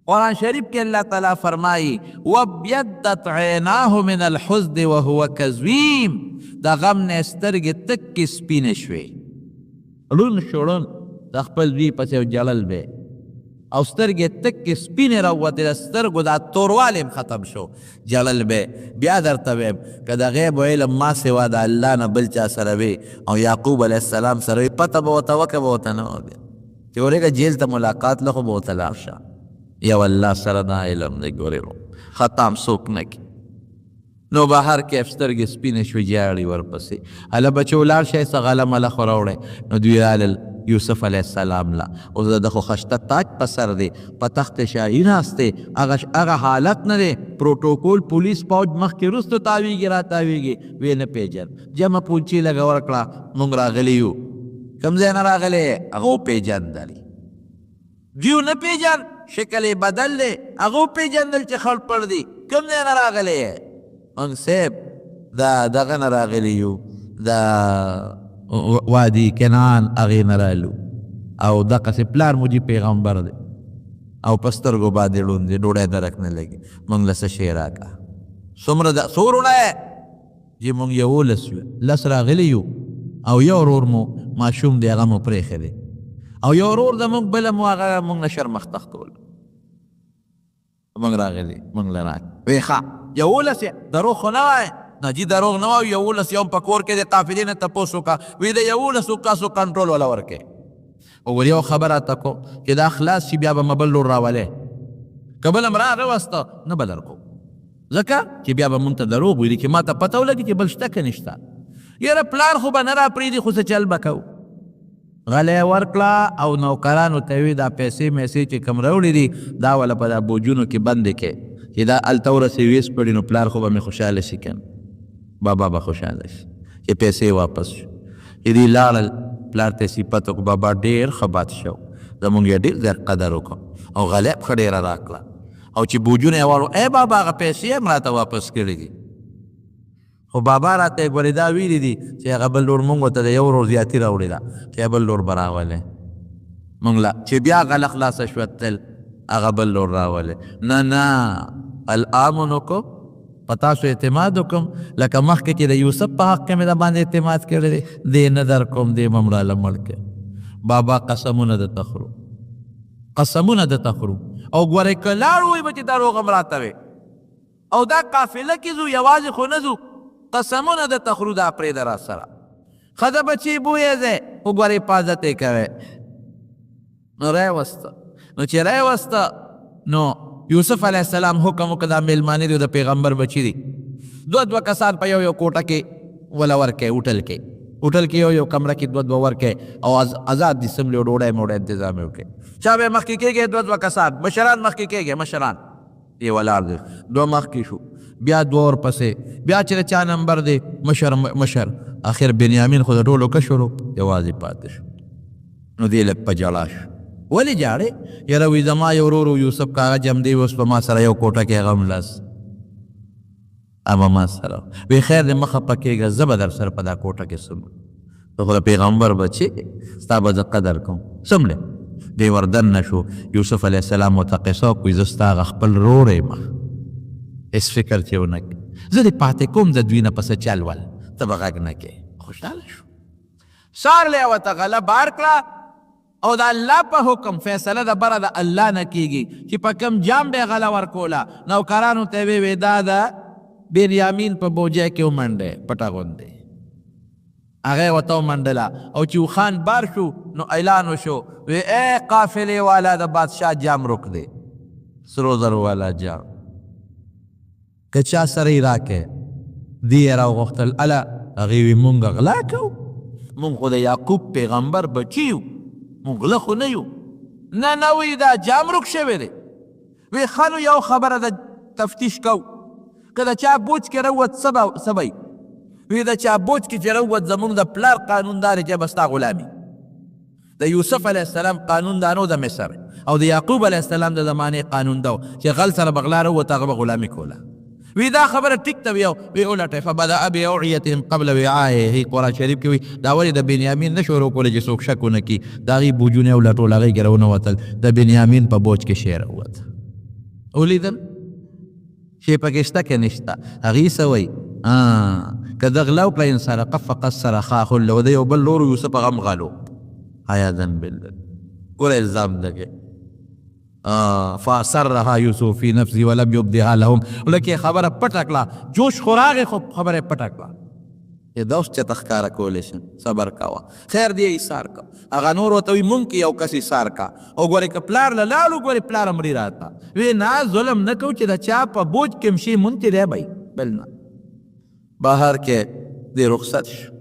قرآن شریف کې اللہ تعالیٰ فرمائی وَابْيَضَّتْ عَيْنَاهُ مِنَ الْحُزْنِ وَهُوَ كَظِيمٌ دا غم نه سترګې تکې سپینې شوې ړوند شو ړوند د خپل دوی پسې جړل به او سترګې تکې سپینې راووتې د سترګو دا توروالی هم ختم شو جړل به بیا درته ویم که د غیب و علم ما سوا د الله نه بل چا سره وي او یعقوب علیه السلام سره وي پته به ورته وکړه به ورته نه وبیا چې ورېږه جیل ته ملاقات له خو به ورته لاړ شه یو الله سره دا علم دی ګورې ختم څوک نه کي نو بهر کې سترګې سپینې شوې جاړي ورپسې هله بچو لاړ شئ څه غله مله خو راوړئ نو دوی رالل یوسف علیه السلام لا اوس د خو خشته تاج په سر دی په تخت شاهي ناست دی هغه حالت نه دی پروټوکول پولیس پوج مخکې وروستو تاویږي را تاویږي ویې نه پېژن جمع پونچي لږه ورکړه موږ راغلي یو کوم ځای نه راغلی هغه وپېژندلي دیو نه پېژن شکل یې بدل دی هغه وپېژندل چې خړ پړ دی کوم ځای نه راغلی موږ صاحب دا دغه نه راغلي یو دا وادي کنعان هغې نه رالو او دقسې پلار مو جي پیغمبر دی او په سترګو باندې ړوند دی ډوډۍ درک نه لګي موږ له څه شی راکړه څومره څو وروڼه یې چې موږ یولس یو لس راغلي یو او یو ورور مو ماشوم دی هغه مو پرېښی دی او یو ورور زموږ بله مو هغه موږ نه شرمښته کول موږ راغلي موږ له راک وی ښه یولس یې دروغ خو نه وایه نه جي دروغ نه وایو یولس یو په کور کې د قافلې نه تپوس وکړه وی د یولسو کسو کنټرول وله ورکړې او ور یو خبره ته کوم چې دا خلاص شي بیا به م بل لور راولې که بل م راوسته نه به درکو ځکه چې بیا به مونږ ته دروغ ویلي چې ما ته پته ولګي چې بل شته که نشته یاره پلان خو به نه راپرېږدي خو څه چل به کوو غلی ورکړه او نوکرانو ته وي دا پیسې میسې چې کم راوړي دي دا وله په دا بوجونو کې بندې کې چې دا هلته ورسې ویس پړي نو پلار خو به مې خوشحاله شي که بابا به خوشحاله شي چې پیسې واپس شو چې دوی لاړل پلار ته صفت وکړو بابا ډېر ښه بادشاه و زمونږ یې ډېر زیات قدر وکړو او غلیب ښه ډېره راکړه او چې بوجونه یې واړو ای بابا هغه پیسې هم راته واپس کړي دي خو بابا راته یې ګورې دا ویلي دي چې هغه بل لور مونږ ورته د یو ورور زیاتي راوړې ده چې بل لور به راولې مونږ لا چې بیا غله خلاصه شوه تل هغه بل لور راولې نه الامن کو په تاسو اعتماد وکم لکه مخکې چې د یوسف په حق کې مې د باندې اعتماد کړی دی دې نه در کوم دې به مړاله مړ کړې بابا قسمونه درته خورو قسمونه درته خورو او ګورئ که لاړ وی به چې دروغ هم راته وی او دا قافله کې ځو یوازې خو نه ځو قسمونه درته خورو دا پرېږده را سره ښه د بچې بویې ځای وګورئ حفاظت یې کوئ نو راوسته نو چې راوسته نو یوسف علیه السلام حکم وکړه دا میلمانه دی د پیغمبر بچي دي دوه کسان په یو کوټه کې وله ورکئ هوټل کې یو کمره کې دوه ورکئ او آزاد دي سملې او ډوډۍ موډۍ انتظام یې وکړئ چا به مخکې کېږي دوه کسان مشران مخکې کېږي مشران یې ولاړ دي دوه مخکې شو بیا دوه ورپسې بیا چې چا نمبر دی مشر آخر بنیامین خو د ټولو کشر یوازې پاتې شو نو دی لږ په ژړا شو ولې جاړې یاره وی زما یو ورور یوسف کاغه جم دی اوس په ما سره یو کوټه کې هغه هم لاس اما ما سره وی خیر د مخه پکېږه زه به در سره په دا کوټه کې څومره ته خو د پیغمبر بچې ستا به زه قدر کوم څومره دی وردن نه شو یوسف علیه السلام ورته قصه وکړي زه ستا هغه خپل ورور یم هېڅ فکر چې ونه کړې زه دې پاتې کوم د دوی نه پسه چل ول ته به غږ نه کوې خوشحاله شو سار لی ورته غله بار کړه او د الله په حکم فیصله د بره د الله نه کیږي چې په کوم جام به غله ورکوله نوکرانو ته یې وې دا د بنیامین په بوجه کې ومنډې پټه غوندې هغه یې ورته ومنډله او چې خان بار شو نو اعلان وشو وی ای قافلې والا د بادشاه جام روک دی سرو زرو والا جام که چا سره یې راکې دی یې راوغوښتل اله هغې وی مونږ غلا کوو مونږ خو د یعقوب پیغمبر بچي یو مونږ غله خو نه یو نه وی دا جام روک شوی دی وی ښه نو یو خبره د تفتیش کو که د چا بوج کې روت څه به وی د چا بوج کې چې روت زمونږ د پلار قانون دا دی چې به ستا غلامي د یوسف علیه السلام قانون دا نو د مصر او د یعقوب علیه السلام د زمانې قانون دا چې غل سره به غلا روت هغه به غلامي کوله وی دا خبره ټیک ته وی ولټئ فبدأ بأوعیتهم قبل وعایه قرآن شریف کې وی دا ولې د بنیامین نه شروع کولی چې څوک شک ونه کړي د هغې بوجونه یې ولټول هغې کې راونوتل د بنیامین په بوج کې شی راووت ولیدل شی پکې شته که نشته هغې څه وایي که د غلا وکړه ان سرقه فقد سرق اخ له د یو بل لور یوسف هغه هم غلو عیاذا بالله ګوره الزام لګې فاصرها یوسف فی نفسه ولم یبدها لهم ولکه خبره پټه کړه جوش خو راغې خو خبره پټه کړه دا اوس چېرته ښکاره کولی شم صبر کوه خیر دی ایثار کا هغه نور ورته وي مونږ کې یو کس ایثار کا او ګورې که پلار له لاړو ګورې پلار مري راته وی نه ظلم نه کوو چې د چا په بوج کې هم شي مونږ دی بی بل نه بهر کې دی رخصت شو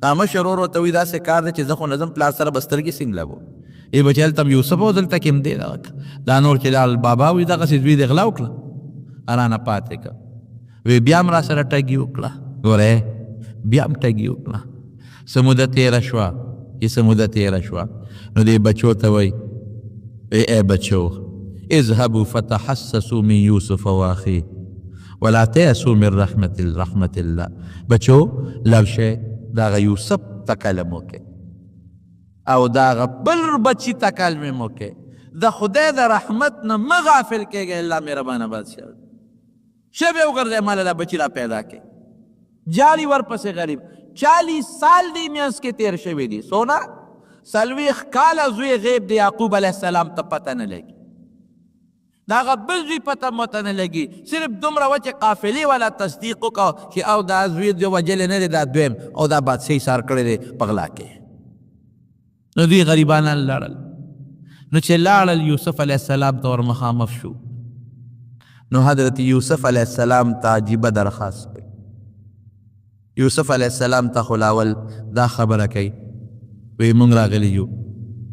دا مشر ورور ورته وي داسې کار دی چې زه خو نظم پلار سره به سترګې سینګ لګو ای بچی هلته یوسف او دلته کې هم دی دا نور چې دا بابا وي دغسې دوی د غلا وکړه رانه پاتې که وی بیا هم را سره ټګي وکړه ګورې بیا هم ټګي وکړه څه موده تېره شوه څه موده تېره شوه نو دې بچو ته وایي ای بچو اذهبوا فتحسسوا من یوسف واخیه ولا تیأسوا من رحمت الله بچو لاړ شئ د هغه یوسف تکلم وکړئ او دا هغه بل بچي تکلم وکړئ د خدای د رحمت نه مه غافل کېږئ الله مهربانه بادشاه شب یې وګرځئ ماله دا بچي را پیدا کړئ جالي ورپسې غریب 40 سال دی میانس کې تیر شوي دي سونا 40 کاله زوی غیب د یعقوب علیه السلام ته پته نه لګي دا هغه بل زوی پته مته نه لګي صرف دومره وه چې قافلې والا تصدیق وکړه چې او دا زوی د وجلې نه دی دا دویم او دا بادشاهي سار کړی دی په غلا کې نو دوی غریبانان لاړل نو چې لاړل یوسف علیه السلام ته ور مخامخ شو نو حضرت یوسف علیه السلام ته عجیبه درخواست کوي یوسف علیه السلام ته خو لاول دا خبره کوي وی مونږ راغلی یو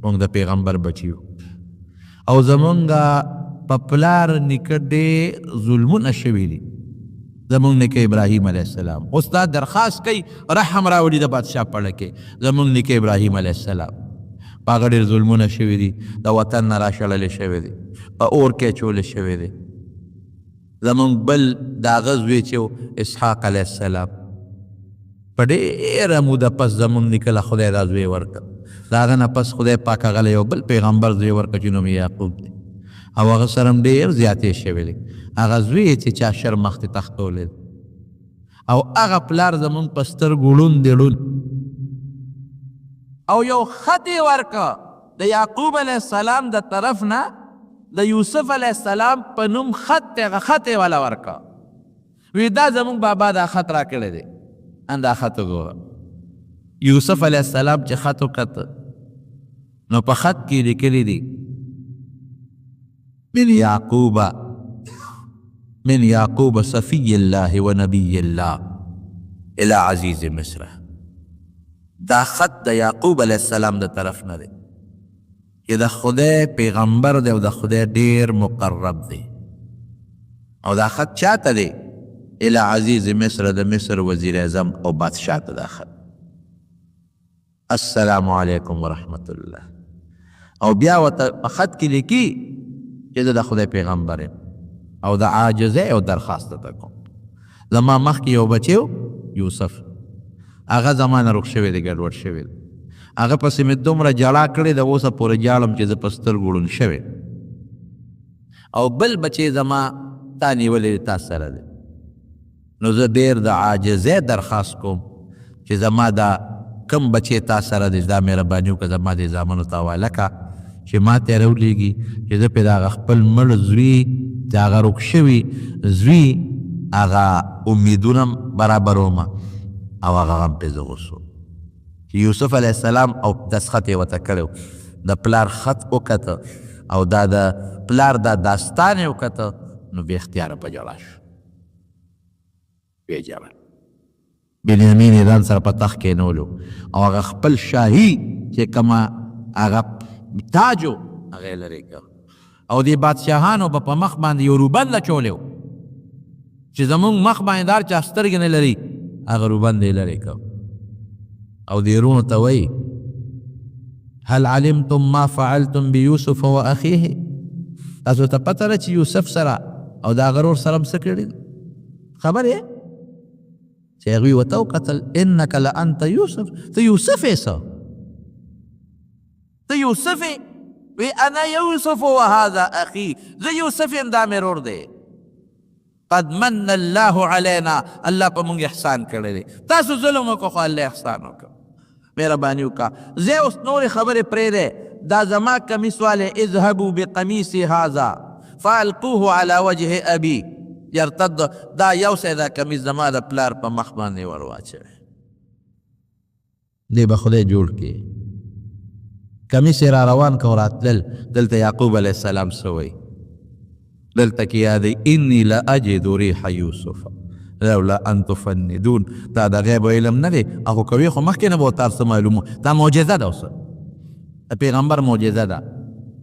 مونږ د پیغمبر بچي یو او زمونږ په پلار نیکه ډېر ظلمونه شوي دي زمونږ نیکه ابراهیم علیه السلام اوس دا درخواست کوي رحم راوړي د بادشاه پړه کې زمونږ نیکه ابراهیم علیه السلام په هغه ډېر ظلمونه شوي دي د وطن نه راشړلې شوي دي په اور کې اچولې شوي دي زمونږ بل د هغه زوی چې اسحاق علیه السلام په ډېره موده پس زمونږ نیکه له خدای دا زوی ورکړ د هغه نه پس خدای پاک هغه له یو بل پیغمبر زوی ورکړ چې نوم یې یعقوب دی او هغه سره هم ډېر زیاتې شوې دي. هغه زوی یې چې چا شر مخ ته تختولی او هغه پلار زمونږ په سترګو ړوند دی ړوند. او یو خط یې ورکه د یعقوب علیه السلام د طرف نه د یوسف علیه السلام په نوم خط یې والا ورکه. وی دا زمونږ بابا دا خط را کړی دی. دا خط وګوره. یوسف علیه السلام چې خط وکته نو په خط کې لیکلی دي من یعقوب صفی الله و نبی الله الى عزیز مصر. دا خط د یعقوب علیه السلام د طرف نه دی چې د خدای پیغمبر دی او د خدای ډیر مقرب دی. او دا خط چاته دی؟ الى عزیز مصر، د مصر وزیر اعظم او بادشاہ ته دا خط. السلام علیکم ورحمت الله. او بیا ورته په خط کې لیکي چې زه د خدای پیغمبر یم او د عاجزۍ او درخواست ته کوم. زما مخکې یو بچی و یوسف، هغه زما نه روغ شوی دی، ګډوډ شوی دی. هغه پسې مې دومره جړا کړې ده اوسه پورې جاړم چې زه په سترګو ړوند شوی. او بل بچی زما تا نیولی دی، تا سره دی. نو زه ډېر د عاجزۍ درخواست کوم چې زما دا کم بچی تا سره دی، دا مهرباني وکړه زما دې زامنو ته حواله کړه چې ما ته یې راولېږي چې زه پرې د هغه خپل مړ زوی د هغه روغ شوي زوی هغه امیدونه برابروم او هغه غم پرې زه غوڅوم. چې یوسف علیه السلام او دستخط یې ورته کړی د پلار خط وکته او دا د پلار دا داستان یې وکته نو بې اختیاره په ژړا شو. ویې ژړل. بنیامین یې ځان سره په تخت کېنولو او هغه خپل شاهي چې کومه هغه تاج و هغه یې لرې کړ او دې بادشاهانو به په مخ باندې یو روبند اچولی و چې زمونږ مخ باندې دار چا سترګې نه لري هغه روبند یې لرې کړ. او دې وروڼو ته وایي هل علمتم ما فعلتم بیوسف و اخیه؟ تاسو ته پته ده چې یوسف سره او د هغه ورور سره هم څه کړي؟ خبر یې؟ چې هغوی ورته وکتل انک لانت یوسف، ته یوسف یې څه؟ ته یوسف یې؟ وی انا یوسف و هذا اخی، زه یوسف یم دا مې ورور دی. قد من الله علینا، الله په موږ احسان کړی دی. تاسو ظلم وکړو خو الله احسان وکړو، مهرباني وکړه. زه اوس نورې خبرې پرېږدی، دا زما کمیس والی اذهبوا بقمیصي هذا فالقوه على وجه ابي یرتد، دا یو سی دا کمیس زما د پلار په مخ باندې ور واچوئ. دی به خدای جوړ کړي. کمیس یې را روان که راتلل، دلته یعقوب علیه السلام څه وایي؟ دلته کې یادی انی لاجد ریح یوسف لولا ان تفندون. دا د غیب علم نه دی، هغه کوي خو مخکې نه به ورته هر څه معلومو. دا معجزه ده، اوس د پیغمبر معجزه ده.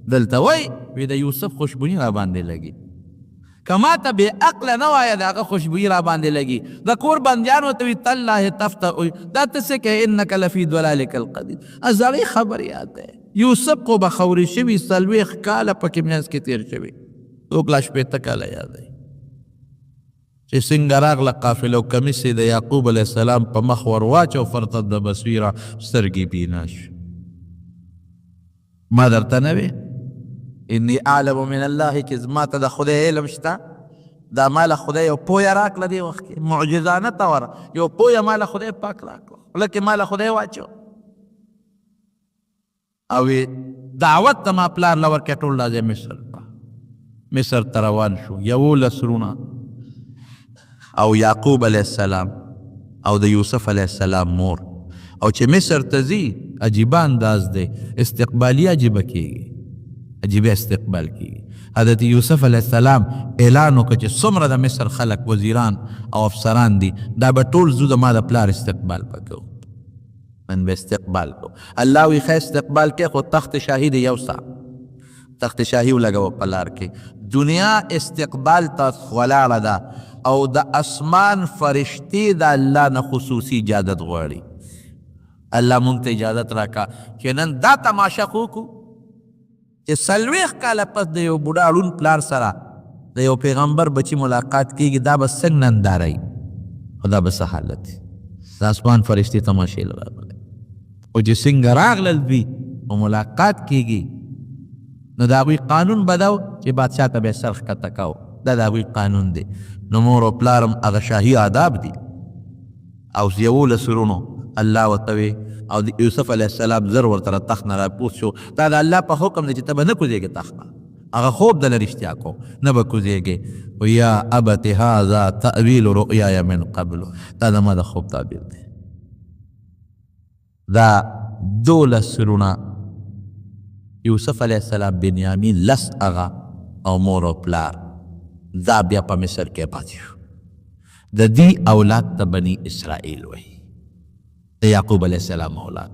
دلته وایي وی د یوسف خوشبویي را باندې لګي. که ما ته بې عقله نه وایه د هغه خوشبویي را باندې لګي. د کور بندیانو ته وي تالله تفتح، دا ته څه کوې؟ انک لفی ضلالک القدیم. زړې خبر یاد دی. یوسف خو به خوري شوي 40 کاله پکې منځ کې تېر شوي، 2 کاله یاد دی چې څنګه راغله قافله او کمیس یې د یعقوب علیه السلام په مخ ور واچو، فرتد بصیره، سترګې بینا شو. ما درته نه وې انی اعلم من الله چې زما ته د خدای علم شته؟ دا ما له خدای یو پویه راکړه دې وخت کې، معجزانه طوره یو پویه ما له خدای پاک راکړه، لکه ما له خدای واچو. او دعوت ته ما پلار له ورکړې ټول راځي مصر ته روان شو. 11 وروڼه او یعقوب علیه السلام او د یوسف علیه السلام مور. او چې مصر ته ځي عجیبه انداز دی، استقبالي عجیبه کېږي، عجیبه استقبال کېږي. حضرت یوسف علیه السلام اعلان وکړه چې څومره د مصر خلک وزیران او افسران دي دا به ټول زو د ما د پلار استقبال پکو، من به استقبال کو. الله وی ښه استقبال کې خو تخت شاهي دی، یو سا تخت شاهي ولګوه په لار کې. دنیا استقبال ته ولاړه ده او د اسمان فرشتې د الله نه خصوصي اجازت غواړي. الله مونږ ته اجازت راکړه چې نن دا تماشه وکړو چې 40 کاله پس د یو بوډا ړوند پلار سره د یو پیغمبر بچی ملاقات کېږي. دا به څنګه ننداره وي او دا به څه حالت وي؟ د اسمان فرشتې تماشې له راغلې او چې څنګه راغلل دوی او ملاقات کېږي، نو د هغوی قانون به دا و چې چې بادشاه ته به سر ښکته کاو. دا د هغوی قانون دی. نو مور او پلارم هغه شاهي آداب دي. او 11 ورونو الله ورته وی او د یوسف علیه السلام زر ورته تخت نه راپوس شو. دا د الله په حکم دی چې ته به نه کوزېږې تخت نه. هغه خوب دله رښتیا کو نه به کوزېږې. و یا ابت هذا تأویل رؤیای من قبل، دا زما د خوب تعبیر دی. دا 12 ورونه یوسف علیه السلام، بنیامین، لس هغه او مور او پلار، دا بیا په مصر کې پاتې شو. د دې اولاد ته بني اسرائیل وایي، د یعقوب علیه السلام اولاد.